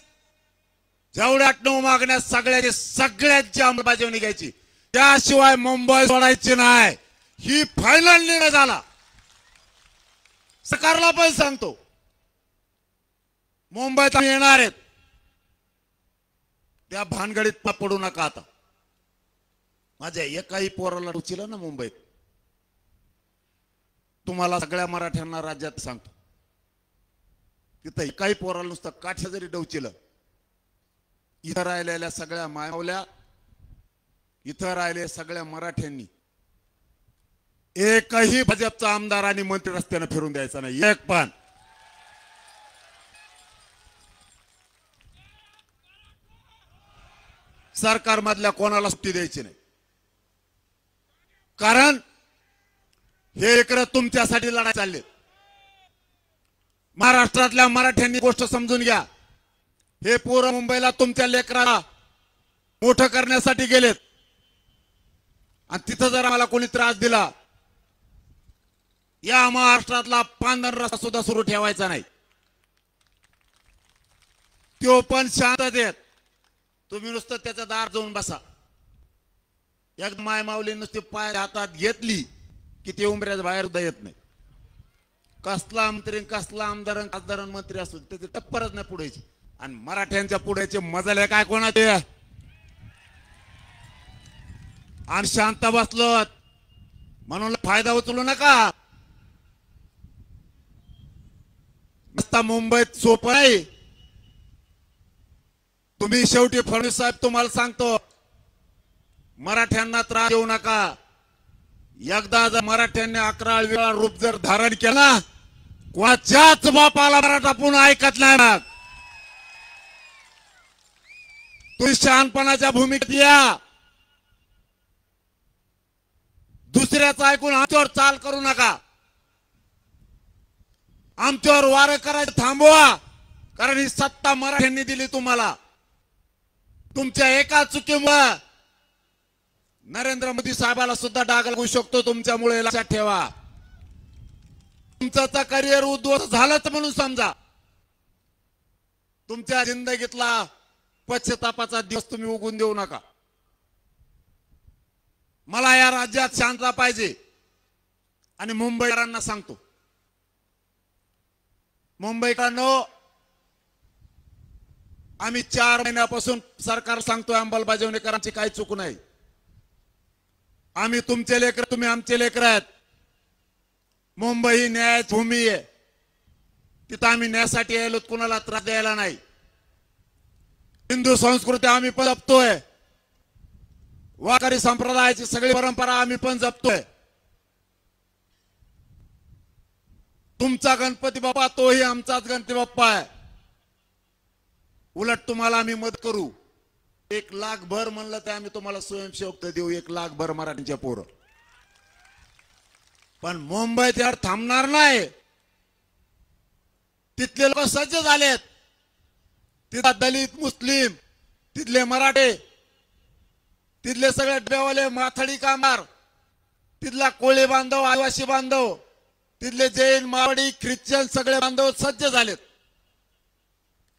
जेवढ्या 8-9 मागण्या सगळ्यांची अंमलबजावणी घ्यायची. त्याशिवाय मुंबई सोडायची नाही. ही फायनल निर्णय झाला. सरकारला पण सांगतो, मुंबईत येणार आहेत त्या भानगडीत पडू नका. आता माझ्या एकाही पोराला रुचिलं ना मुंबईत, तुम्हाला सगळ्या मराठ्यांना राज्यात सांगतो, तिथं एकाही पोराला नुसतं काठ्या जरी डवचिलं, इथं राहिलेल्या सगळ्या मायमावल्या, इथं राहिले सगळ्या मराठ्यांनी एकही भाजपचा आमदार आणि मंत्री रस्त्याने फिरून द्यायचा नाही, एक पण. सरकार मधल्या कोणाला सुट्टी द्यायची नाही, कारण हे लेकरं तुमच्यासाठी लढाई चालले. महाराष्ट्रातल्या मराठ्यांनी गोष्ट समजून घ्या, हे पोरं मुंबईला तुमच्या लेकराला मोठं करण्यासाठी गेलेत, आणि तिथं जर आम्हाला कोणी त्रास दिला, या महाराष्ट्रातला पांढरा रस्ता सुद्धा सुरू ठेवायचा नाही. तो पण शांततेत, तुम्ही नुसतं त्याचं दार जाऊन बसा. एक माय माऊली नुसती पाय हातात घेतली की ते उमऱ्याच्या बाहेर सुद्धा येत नाही. कसला मंत्री, कसला आमदार, खासदार, मंत्री असतो त्याची टप्परच नाही पुढेची. आणि मराठ्यांच्या पुढेचे मजाले काय कोणाचे, आणि शांत बसलो म्हणून फायदा उचलू नका. नुसता मुंबईत सोपं नाही. तुम्ही शेवटी फडणवीस साहेब, तुम्हाला सांगतो, मराठ्यांना त्रास देऊ नका. एकदा जर मराठ्यांनी 11 वेळा रूप जर धारण केला, कोणाच्याच बापाला मराठा पुन्हा ऐकत नाही. मग तुम्ही शहाणपणाच्या भूमिकेत या, दुसऱ्याचं ऐकून आमच्यावर चाल करू नका. आमच्यावर वार करायचं थांबवा, कारण ही सत्ता मराठ्यांनी दिली तुम्हाला. तुमच्या एका चुकीमुळे नरेंद्र मोदी साहेबाला सुद्धा डाग लागू शकतो तुमच्यामुळे, लक्षात ठेवा. तुमचं करिअर उद्ध्वस्त झालंच म्हणून समजा. तुमच्या जिंदगीतला पश्चातापाचा दिवस तुम्ही उगून देऊ नका. मला या राज्यात शांतता पाहिजे. आणि मुंबईकरांना सांगतो, मुंबईकरांनो, आम्ही 4 महिन्यापासून सरकार सांगतोय अंमलबजावणी करायची काही चूक नाही. आम्ही तुमचे लेकर, तुम्ही आमचे लेकर आहेत. मुंबई ही न्यायाची भूमी आहे, तिथं आम्ही न्यायासाठी यायलो, कुणाला त्रास द्यायला नाही. हिंदू संस्कृती आम्ही पण जपतोय, वारकरी संप्रदायाची सगळी परंपरा आम्ही पण जपतोय. तुमचा गणपती बाप्पा तोही आमचाच गणपती बाप्पा आहे. उलट तुम्हाला आम्ही मदत करू. 1 लाख भर म्हणलं तर आम्ही तुम्हाला स्वयंसेवक देऊ, 1 लाख भर मराठीच्या पोरं. पण मुंबईत यार थांबणार नाही. तिथले लोक सज्ज झालेत. तिथला दलित, मुस्लिम, तिथले मराठे, तिथले सगळे डबेवाले, माथाडी कामगार, तिथला कोळी बांधव, आदिवासी बांधव, तिथले जैन, मावडी, ख्रिश्चन सगळे बांधव सज्ज झालेत.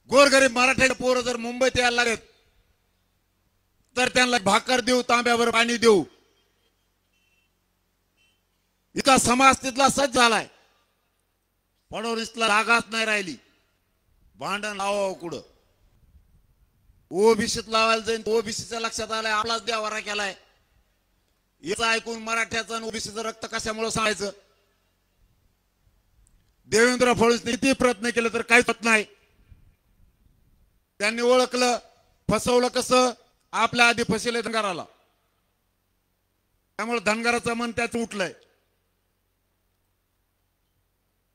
गोरगरीब मराठ्याचे पोरं जर मुंबईत यायला लागलेत तर त्यांना भाकर देऊ, तांब्यावर पाणी देऊ. इतका समाज तिथला सज्ज झालाय. फडणवीसला जागाच नाही राहिली. भांडण लावावं कुठं, ओबीसीत लावायला जाईन. ओबीसीच्या लक्षात आलाय आपलाच देवारा केलाय. याचं ऐकून मराठ्याचं आणि ओबीसीचं रक्त कशामुळे सांगायचं. देवेंद्र फडणवीसने किती प्रयत्न केले तर काहीच होत नाही. त्यांनी ओळखलं, फसवलं कसं, आपल्या आधी फसले धनगराला. त्यामुळे धनगराचं मन त्याचं उठलंय.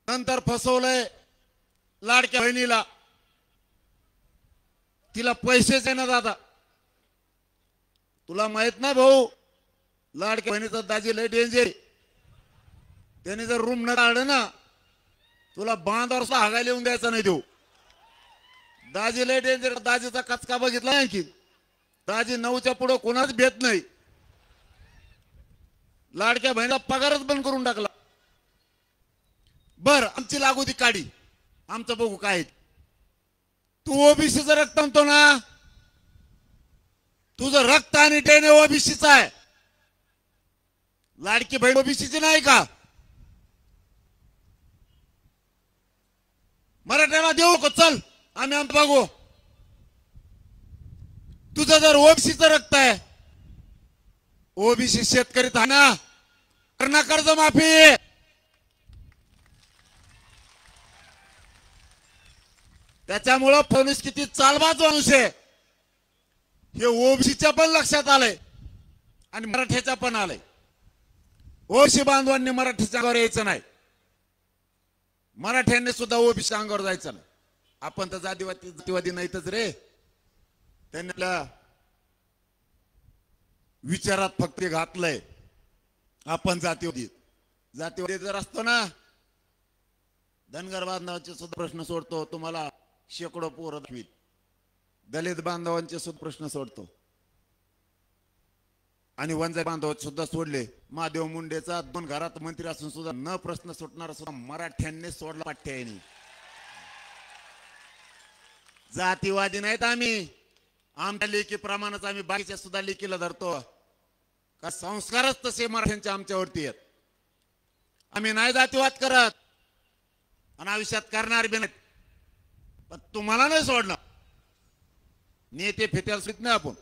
नंतर फसवलंय लाडक्या बहिणीला. तिला पैसेच आहे ना दादा. तुला माहित नाही भाऊ, लाडक्या बहिणीचा दाजी लय डेंजर. त्याने जर रूम न काढलं ना, तुला बांधावर सुद्धा हागायला येऊन द्यायचा नाही देऊ. दाजी लय डेंजर. दाजीचा कचका बघितला नाही की, दाजी 9च्या पुढे कोणाच भेट नाही. लाडक्या बहिणीला पगारच बंद करून टाकला. बर, आमची लागू ती काढी, आमचं बघू काय. तू ओबीसीचं रक्त आणतो ना, तुझं रक्त आणि डेने ओबीसीचं आहे. लाडकी बहीण ओबीसीची नाही का? मराठ्याला देऊ का? चल आम्ही बघू. तुझं जर ओबीसीचं रक्त आहे, ओबीसी शेतकरी थाना करणार कर्जमाफी. त्याच्यामुळं फडणवीस किती चालबाज माणूस आहे हे ओबीसीच्या पण लक्षात आलंय आणि मराठ्याच्या पण आलंय. ओबीसी बांधवांनी मराठीच्या अंगावर यायचं नाही, मराठ्यांनी सुद्धा ओबीसी अंगावर जायचं नाही. आपण तर जातीवादी नाहीतच रे. त्यांनी आपल्या विचारात फक्त घातलंय आपण जातीवादी जर असतो ना, धनगर बांधवांचे सुद्धा प्रश्न सोडतो, तुम्हाला शेकडो पोरं दाखवीत. दलित बांधवांचे सुद्धा प्रश्न सोडतो आणि वंजारी बांधव सुद्धा सोडले. महादेव मुंडेचा 2 घरात मंत्री असून सुद्धा न प्रश्न सुटणारा सुद्धा मराठ्यांनी सोडला. पाठ्याने जातीवादी नाहीत आम्ही. आमच्या लेखी प्रमाणच आम्ही बाकीच्या सुद्धा लेखीला धरतो का संस्कारच तसे मराठ्यांचे आमच्यावरती आहेत. आम्ही नाही जातीवाद करत आणि आयुष्यात करणार बी नाही. पण तुम्हाला नाही सोडणार. नेते फेट्याला सुट नाही आपण.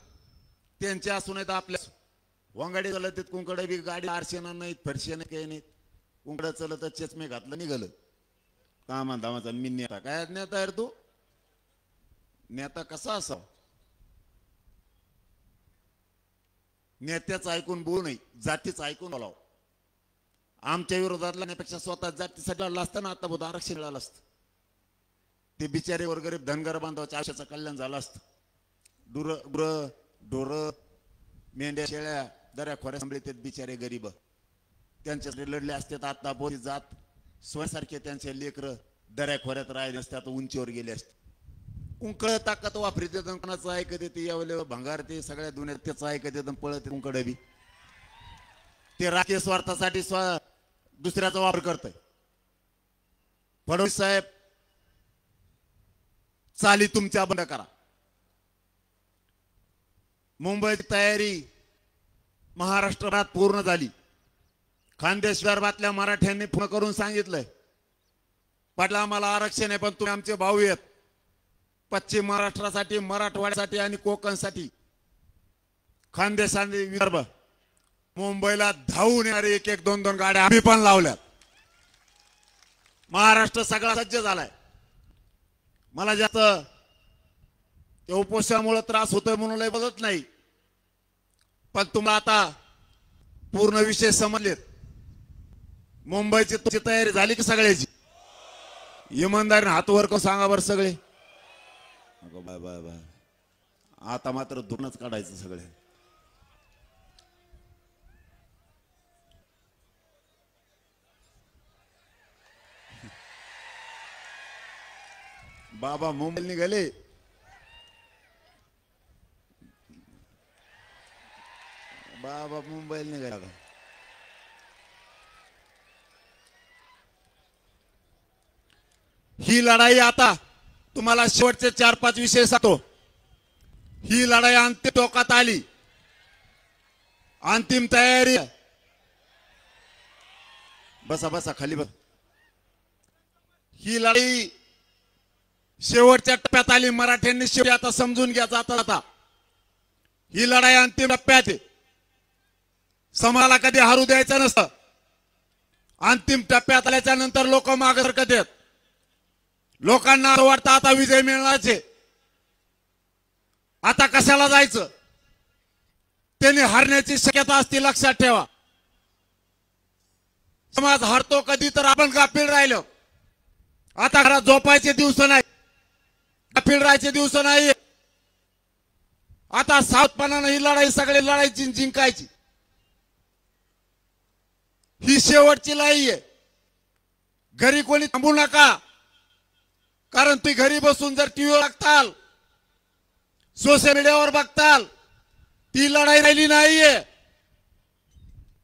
त्यांचे असून आहेत आपल्या वंगाडी चलत कुंकडे बी गाडी आरशेना नाहीत, फरशे नाही, काही नाहीत. कुंकड चलत चष्मे घातलं निघालं कामा धामाचा. मी नेता काय नेता आहे तू? नेता कसा असावा? नेत्याचं ऐकून बोलू नाही, जातीचं ऐकून बोलावं. आमच्या विरोधात लढण्यापेक्षा स्वतः जातीसाठी लढला असताना आता बहुत आरक्षण मिळालं असतं. ते बिचारे वगैरे धनगर बांधवाच्या आयुष्याचं कल्याण झालं असतं. ढोर मेंढ्या शेळ्या दऱ्या खोऱ्या सांभाळते बिचारे गरीब, त्यांच्यासाठी लढले असते. आता बोली जात स्वसारखे त्यांचे लेकर दऱ्या खोऱ्यात राहिले असते, आता उंचीवर गेले असते. कुंकळ ताकद वापरते, कोणाचं ऐकत येते, यावले भंगार ते सगळ्या दुनियात त्याचं ऐकत येतं, पळत कुंकड बी. ते राजकीय स्वार्थासाठी दुसऱ्याचा वापर करतय. फडणवीस साहेब चाली तुमच्या बंद करा. मुंबईची तयारी महाराष्ट्रात पूर्ण झाली. खानदेश विदर्भातल्या मराठ्यांनी पूर्ण करून सांगितलंय, पाटला आम्हाला आरक्षण आहे पण तुम्ही आमचे भाऊ आहेत. पश्चिम महाराष्ट्रासाठी, मराठवाड्यासाठी आणि कोकणसाठी खानदेश आणि विदर्भ मुंबईला धावून येणारे 1-1, 2-2 गाड्या आम्ही पण लावल्यात. महाराष्ट्र सगळा सज्ज झालाय. मला जास्त ते उपोषणामुळे त्रास होतोय म्हणून लय बघत नाही, पण तुम्हाला आता पूर्ण विषय समजलेत. मुंबईची तुमची तयारी झाली की सगळ्याची? इमानदारीने हात वर करून सांगा बरं सगळे. बाय बाय बाय, आता मात्र धुणच काढायचं सगळे. बाबा मुंबईला निघाले. बाबा मुंबईला निघाला. ही लढाई आता तुम्हाला शेवटचे 4-5 विषय सांगतो. ही लढाई अंतिम टोकात आली, अंतिम तयारी. बसा बसा खाली बस. ही लढाई शेवटच्या टप्प्यात आली. मराठ्यांनी शेवटी आता समजून घ्या जाता जाता ही लढाई अंतिम टप्प्यात आहे. समाजाला कधी हरू द्यायचं नसतं. अंतिम टप्प्यात आल्याच्या नंतर लोक मागे सरकत आहेत. लोकांना वाटतं आता विजय मिळण्याचे, आता कशाला जायचं. त्यांनी हरण्याची शक्यता असते, लक्षात ठेवा. समाज हरतो कधी तर आपण गाफील राहिलो. आता घरात झोपायचे दिवस नाही, गाफील राहायचे दिवस नाही. आता सावधपणाने ही लढाई सगळी लढायची, जिंकायची. ही शेवटची लढाई आहे. घरी कोणी थांबू नका, कारण तुम्ही घरी बसून जर टीव्हीवर बघताल, सोशल मीडियावर बघताल, ती लढाई राहिली नाहीये.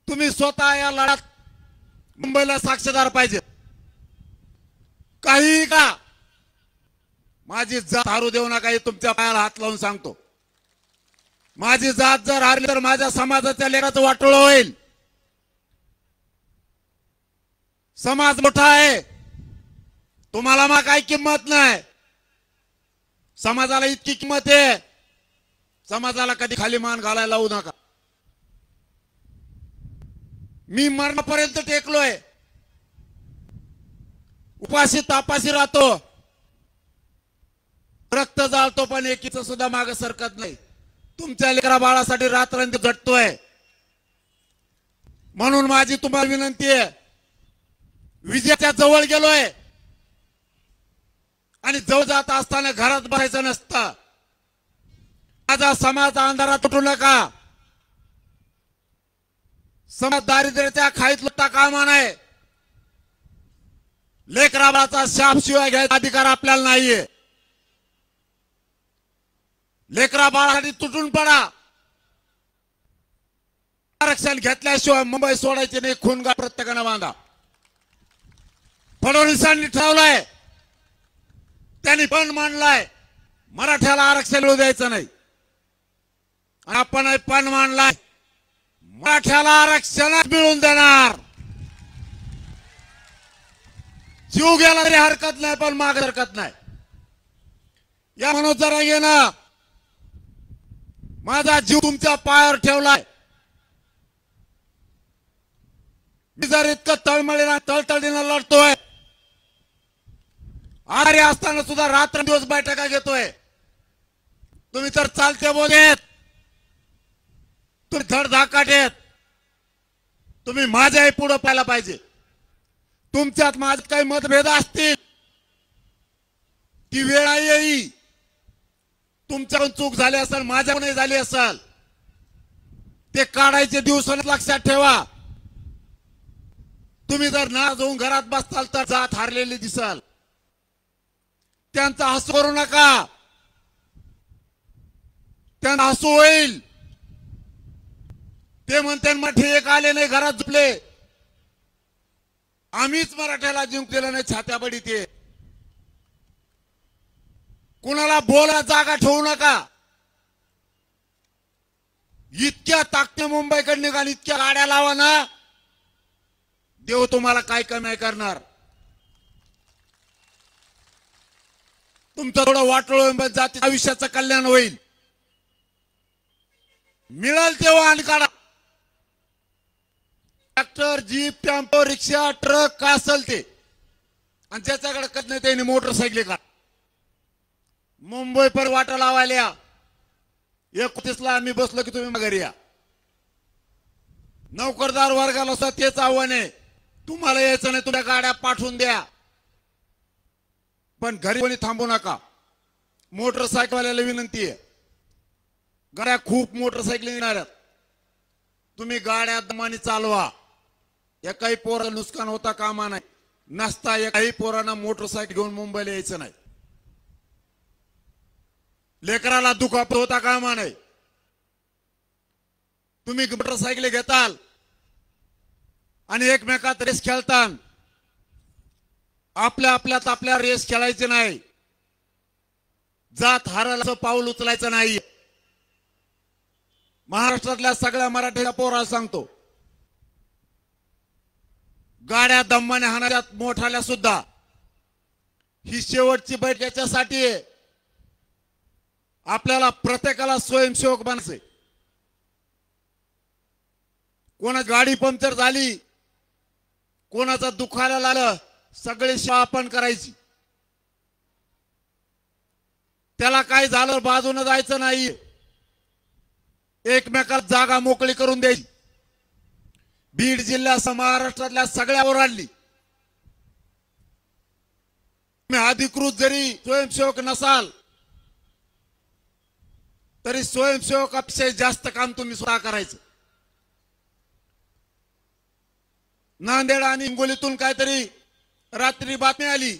तुम्ही स्वतः या लढ्यात मुंबईला साक्षीदार पाहिजे. काही का माझी जात हारू देऊ नका, हे तुमच्या पायाला हात लावून सांगतो. माझी जात जर हारली तर माझ्या समाजाच्या लेकराचं वाटोळं होईल. समाज मोठा आहे, तुम्हाला मग काय किंमत नाही, समाजाला इतकी किंमत आहे, समाजाला कधी खाली मान घालायला लावू नका. मी मरणापर्यंत टेकलोय, उपाशी तापाशी राहतो, रक्त जाळतो, पण एकीचं सुद्धा मागे सरकत नाही. तुमच्या लेकरा बाळासाठी रात्रंदिवस झटतोय. म्हणून माझी तुम्हाला विनंती आहे, विजेच्या जवळ गेलोय आणि जवळ जात असताना घरात बसायचं नसतं. माझा समाज अंधारात तुटू नका. समाज दारिद्र्याच्या खाईत लुटता कामा नये. लेकराबाचा शाप शिवाय घ्यायचा अधिकार आपल्याला नाहीये. लेकरा बाळासाठी तुटून पडा. आरक्षण घेतल्याशिवाय मुंबई सोडायचे नाही. खूनगा प्रत्येकानं बांधा. फडणवीसांनी ठरवलंय, त्यांनी पण मांडलाय, मराठ्याला आरक्षण मिळू द्यायचं नाही. आपण पण मांडलाय, मराठ्याला आरक्षण मिळून देणार. जीव गेला तरी हरकत नाही, पण मागे हरकत नाही. या मनोज जरांगेनं माझा जीव तुमच्या पायावर ठेवलाय. मी जर इतकं तळतळीनं लढतोय, आजारी असताना सुद्धा रात्रंदिवस बैठका घेतोय. तुम्ही तर चालते बोलेत, तुम्ही धडधाकाटेत. तुम्ही माझ्याही पुढे पाहायला पाहिजे. तुमच्यात माझ्यात काही मतभेद असतील, ती वेळ येईल. तुमच्याकडून चूक झाली असेल, माझ्याकडून झाली असेल, ते काढायचे दिवस लक्षात ठेवा. तुम्ही जर नाराज होऊन घरात बसताल तर जात हारलेली दिसाल. त्यांचा हसू करू नका. त्यांना हसू होईल. ते म्हणते मराठी एक आले नाही, घरात झोपले. आम्हीच मराठ्याला जिंकलेलं नाही, छात्याबडी ते. कुणाला बोलायला जागा ठेवू नका. इतक्या ताकदीने मुंबईकडे निघाल, इतक्या गाड्या लावा ना, देव तुम्हाला काय कमी नाही करणार. तुमचं थोडं वाटोळ जाती आयुष्याचं कल्याण होईल. मिळेल तेव्हा आणि काढा. ट्रॅक्टर, जीप, टेम्पो, रिक्षा, ट्रक का असेल ते, आणि ज्याच्याकडे कत नाही त्यांनी मोटरसायकल का. मुंबई पर वाटा लावायला 31ला आम्ही बसलो की तुम्ही घरी या. नोकरदार वर्गाला सुद्धा तेच आव्हान आहे. तुम्हाला यायचं नाही, तुझ्या गाड्या पाठवून द्या, पण घरी कोणी थांबू नका. मोटरसायकलवाल्याला विनंती आहे, गाड्या खूप मोटरसायकल येणार आहेत, तुम्ही गाड्या दमाने चालवा. एकाही पोराला नुकसान होता कामा नाही. नसता एकाही पोरांना मोटरसायकल घेऊन मुंबईला यायचं नाही. लेकराला दुखापत होता कामा नाही. तुम्ही मोटरसायकल घेताल आणि एकमेकात रेस खेळतान. आपल्या रेस खेळायचे नाही. जात हाराला पाऊल उचलायचं नाही. महाराष्ट्रातल्या सगळ्या मराठीच्या पोराला सांगतो, गाड्या दम्माने हाणाऱ्यात मोठाल्या सुद्धा ही शेवटची बैठ याच्यासाठी आहे. आपल्याला प्रत्येकाला स्वयंसेवक बनायचंय. कोणा गाडी पंक्चर झाली, कोणाचा दुखायला लागलं, सगळी सेवा आपण करायची. त्याला काय झालं बाजूने जायचं नाही. एकमेकाला जागा मोकळी करून द्यायची. बीड जिल्ह्यासह महाराष्ट्रातल्या सगळ्या ओराडली. तुम्ही अधिकृत जरी स्वयंसेवक नसाल तरी स्वयंसेवकापेक्षा जास्त काम तुम्ही स्वतः करायचं. नांदेड आणि हिंगोलीतून काहीतरी रात्री बातमी आली,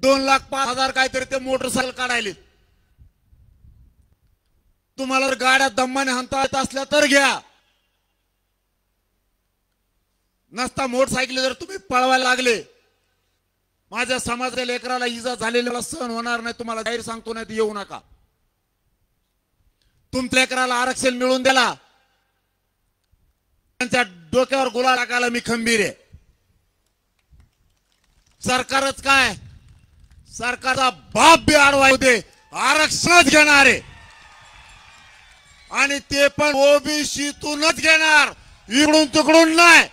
2,05,000 काहीतरी ते मोटरसायकल काढायले. तुम्हाला जर गाड्या दम्माने हाणता येत असल्या तर घ्या. नसता मोटरसायकल जर तुम्ही पळवायला लागले, माझ्या समाजाच्या लेकराला इजा झालेला सहन होणार नाही. तुम्हाला जाहीर सांगतो, नाही येऊ नका. तुमच्या लेकराला आरक्षण मिळून दिला, त्यांच्या डोक्यावर गुलाल टाकायला मी खंबीर आहे. सरकारच काय, सरकारचा बाप बी आडवा होते, आरक्षणच घेणारे आणि ते पण ओबीसीतूनच घेणार, इकडून तिकडून नाही.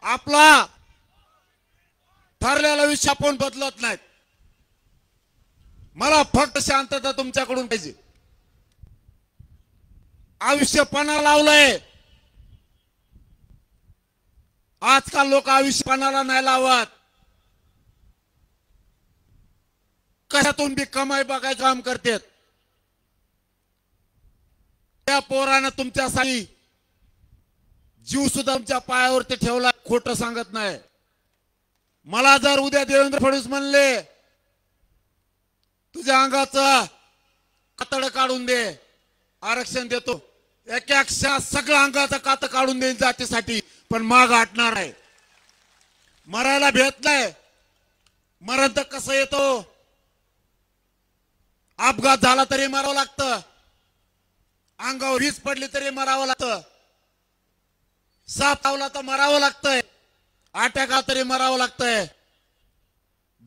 आपला ठरलेला विषय आपण बदलत नाहीत. मला फक्त शांतता तुमच्याकडून पाहिजे. आयुष्यपणा लावलंय. आजकाल लोक आयुष्यपणाला नाही लावत. कशातून बी कमाई बघायचं काम करतात. त्या पोरानं तुमच्यासाठी जीव सुद्धा तुमच्या पायावरती ठेवला, खोटं सांगत नाही. मला जर उद्या देवेंद्र फडणवीस म्हणले तुझ्या अंगाचं कातड काढून दे, आरक्षण देतो, एका क्षणात सगळं अंगाचं कात काढून देईन जातीसाठी, पण माग हटणार आहे. मरायला भेट नाही. मरण तर कसं येतो, अपघात झाला तरी मरावं लागतं, अंगावर वीज पडली तरी मरावं लागतं, साप चावला तर मरावं लागतंय, अटॅक आला तरी मरावं लागतंय.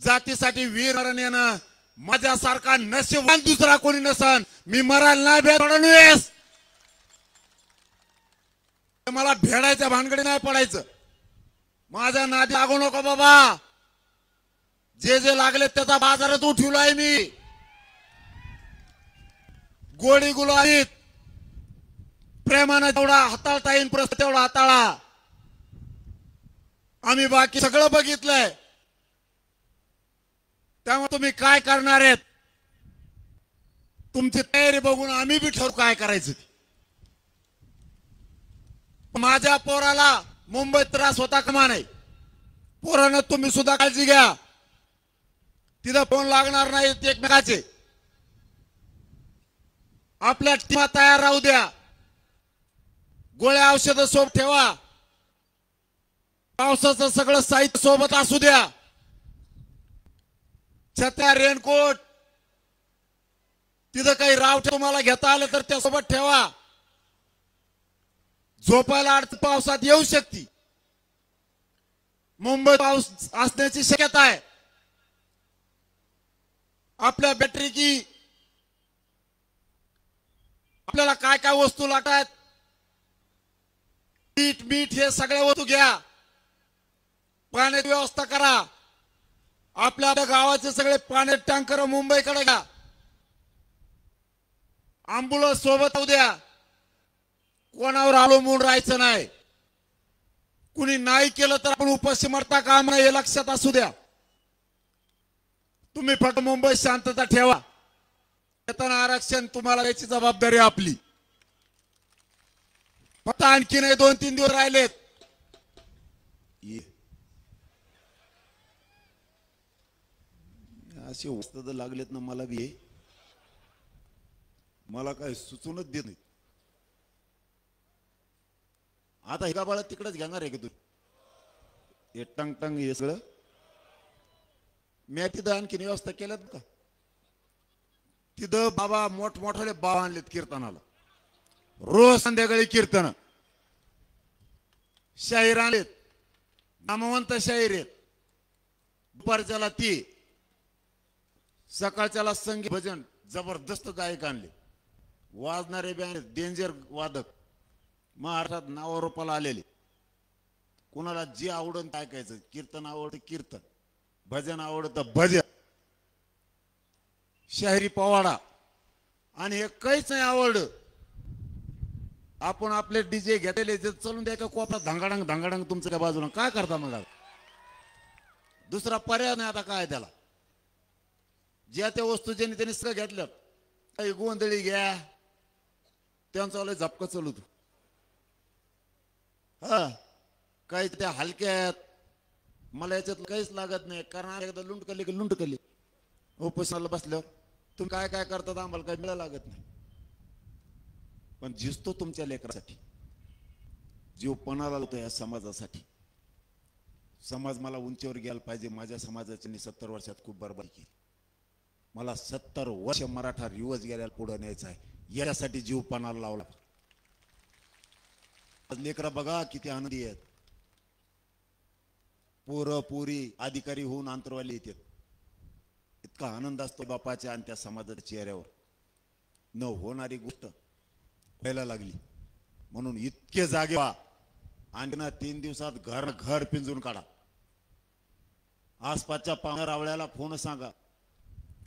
जातीसाठी वीर मरण येणं माझ्यासारखा नशीबवान दुसरा कोणी नसन. मी मरायला नाही भेट फडणवीस. मला भेडायच्या भानगडी नाही पडायचं. माझ्या नादी लागू नको बाबा. जे जे लागले त्याचा बाजारात उठवलाय मी. गोडी गुलाबीत प्रेमाने तेवढा हाताळता येईन प्रश्न तेवढा हाताळा. आम्ही बाकी सगळं बघितलंय. त्यामुळे तुम्ही काय करणार आहेत तुमची तयारी बघून आम्ही बी ठरवू काय करायचं. माझ्या पोराला मुंबईत त्रास होता कामा नाही. पोरानं तुम्ही सुद्धा काळजी घ्या. तिथं फोन लागणार नाही एकमेकाचे. आपल्या टीमा तयार राहू द्या. गोळ्या औषधं सोबत ठेवा. पावसाचं सगळं साहित्य सोबत असू द्या. छत्र्या, रेनकोट, तिथं काही रावटे तुम्हाला घेता आलं तर त्यासोबत ठेवा. झोपायला अडचण पावसात येऊ शकते. मुंबईत पाऊस असण्याची शक्यता आहे. आपल्या बॅटरी की आपल्याला काय काय वस्तू लागतात, पीठ मीठ हे सगळ्या वस्तू घ्या. पाण्याची व्यवस्था करा. आपल्या गावाचे सगळे पाण्याचे टँकर मुंबईकडे घ्या. अँब्युलन्स सोबत येऊ द्या. कोणावर अवलंबून राहायचं नाही. कुणी नाही केलं तर आपण उपाशी मरता काम नाही हे लक्षात असू द्या. तुम्ही फक्त मुंबईत शांतता ठेवा. येताना आरक्षण तुम्हाला याची जबाबदारी आपली. फक्त आणखी नाही 2-3 दिवस राहिलेत. असे वस्तद लागलेत ना मला बी. मला काय सुचूनच देत नाही. आता एका बाळा तिकडेच घेणार आहे की तू हे टंग टंग हे सगळं. मी तिथं आणखी व्यवस्था केल्यात का. तिथं बाबा मोठमोठाले बाबा आणलेत कीर्तनाला. रोज संध्याकाळी कीर्तन. शाहीर आणलेत, नामवंत शाहीर आहेत. दुपारच्याला ती, सकाळच्याला संगीत भजन जबरदस्त गायक आणले. वाजणारे बी आहेत, डेंजर वादक. महाराष्ट्रात नावारूपाला आलेले. कुणाला जे आवडतं काय ऐकायचं. कीर्तन आवडतं कीर्तन, भजन आवडतं भजन, शाहिरी पवाडा. आणि हे काहीच नाही आवडलं आपण आपले डीजे घेतलेले चलून द्या का कोपऱ्यात धांगाडांग धांगाडांग तुमचं त्या बाजूला काय करता मग. दुसरा पर्याय नाही आता काय त्याला. ज्या त्या वस्तू ज्यांनी त्यांनी सगळं घेतलं. काही गोंधळी घ्या त्यांचा लय झपका चालू तू. हा काही त्या हलक्यात मला याच्यात काहीच लागत नाही. कारण एकदा लुंडकली की लुंडकली. उपोषणाला बसल्यावर तुम्ही काय काय करतात आम्हाला काही मिळा लागत नाही. पण झिजतो तुमच्या लेकरासाठी. जीव पणाला लावतो या समाजासाठी. समाज मला उंचीवर गेला पाहिजे. माझ्या समाजाची 70 वर्षात खूप बरबादी केली. मला 70 वर्ष मराठा रिवज गेल्याला पुढे न्यायचं आहे. यासाठी जीव पणाला लावला. लेकरा बघा किती आनंदी आहेत. पोरं पुरी अधिकारी होऊन अंतरवाली येतात. इतका आनंद असतो बापाच्या आणि त्या समाजाच्या चेहऱ्यावर. न होणारी गोष्ट व्हायला लागली म्हणून इतके जागे व्हा आणि ना 3 दिवसात घर पिंजून काढा. आसपासच्या पाहुण्या रावळ्याला फोन सांगा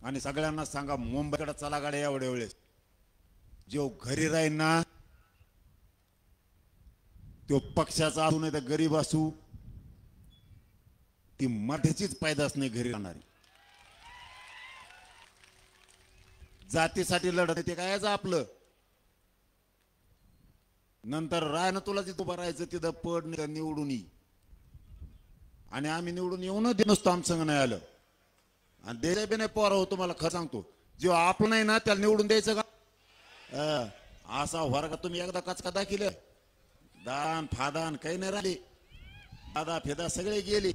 आणि सगळ्यांना सांगा मुंबईकडे चला गाड्या एवढ्या वेळेस. जो घरी राहील ना तो पक्षाचा असू नाही तर गरीब असू ती मराठीचीच पैदास नाही घरी राहणारी. जातीसाठी लढत ते काय आपलं. नंतर राय ना तुला तिथं उभं राहायचं तिथं पड नाही निवडून ये. आणि आम्ही निवडून येऊन दे नसतो आमचं नाही आलं आणि द्यायला बी नाही पोरा हो. तुम्हाला खरं सांगतो जो आपण नाही ना त्याला निवडून द्यायचं का. असा वर्ग तुम्ही एकदा कचका दाखिले दान फादान काही नाही राहिले. दादा फेदा सगळे गेले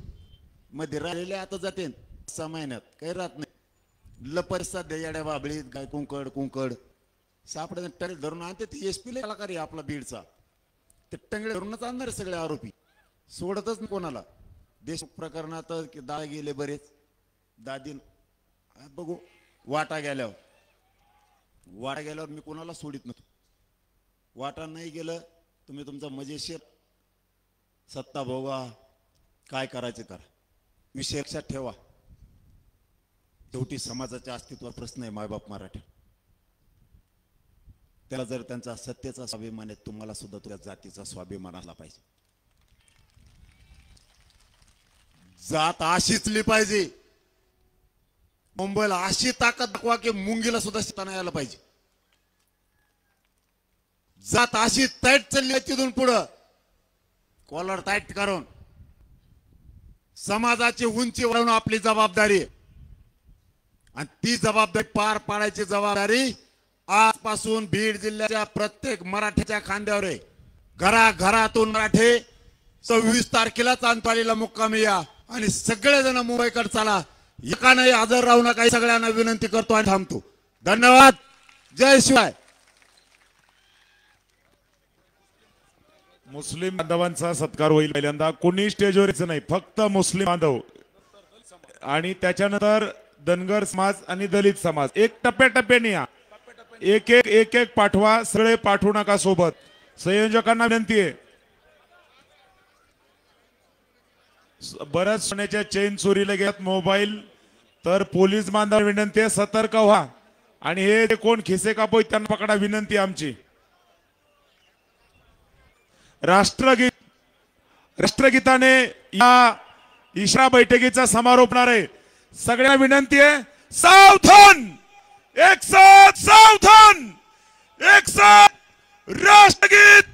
मध्ये राहिलेले आता जाते 6 महिन्यात काही राहत नाही. लपट सध्या येड्या बाबळीत गाय कुंकड सापडे टंगडे धरून आणते. ते एसपी कलाकार आपला बीडचा ते टंगडे धरूनच आणणारे सगळे आरोपी सोडतच नाही कोणाला. देशमुख प्रकरणात दादा गेले बरेच. दादी बघू वाटा गेल्यावर मी कोणाला सोडित नव्हतो. वाटा नाही गेलं तुम्ही तुमचा मजेशीर सत्ता भोगा काय करायचं करा. विषय लक्षात ठेवा. शेवटी समाजाच्या अस्तित्वाचा प्रश्न आहे. मायबाप मराठी त्याला जर त्यांचा सत्तेचा स्वाभिमान आहे तुम्हाला सुद्धा तुझ्या जातीचा स्वाभिमान असला पाहिजे. जात अशीचली पाहिजे. मुंबईला अशी ताकद दाखवा की मुंगीला सुद्धा शिताना यायला पाहिजे. जात अशी टाईट चालली आहे तिथून पुढं कॉलर टाईट करून समाजाची उंची वाढवणं आपली जबाबदारी आणि ती जबाबदारी पार पाडायची जबाबदारी आजपासून बीड जिल्ह्याच्या प्रत्येक मराठ्याच्या खांद्यावर आहे. घराघरातून मराठे 26 तारखेला चांदपालीला मुक्कामी या आणि सगळेजण मुंबईकडे चला. एका नाही हजर राहू नका सगळ्यांना विनंती करतो आणि थांबतो. धन्यवाद. जय शिवाय. मुस्लिम बांधवांचा सत्कार होईल पहिल्यांदा. कोणी स्टेजवर यायचं नाही फक्त मुस्लिम बांधव आणि त्याच्यानंतर धनगर समाज आणि दलित समाज. एक टप्प्याटप्प्याने या. एक एक पाठवा. सगळे पाठवू नका सोबत. संयोजकांना विनंती आहे. बऱ्याच सोन्याच्या चेन चोरीला गेल्यात मोबाईल तर पोलीस बांधव विनंती आहे सतर्क व्हा आणि हे कोण खिसे कापोय त्यांना पकडा विनंती आमची. राष्ट्रगीताने या इशारा बैठकीचा समारोप होणार आहे. सगळ्यांना विनंती आहे सावधान. एक साथ सावधान. एक साथ राष्ट्रगीत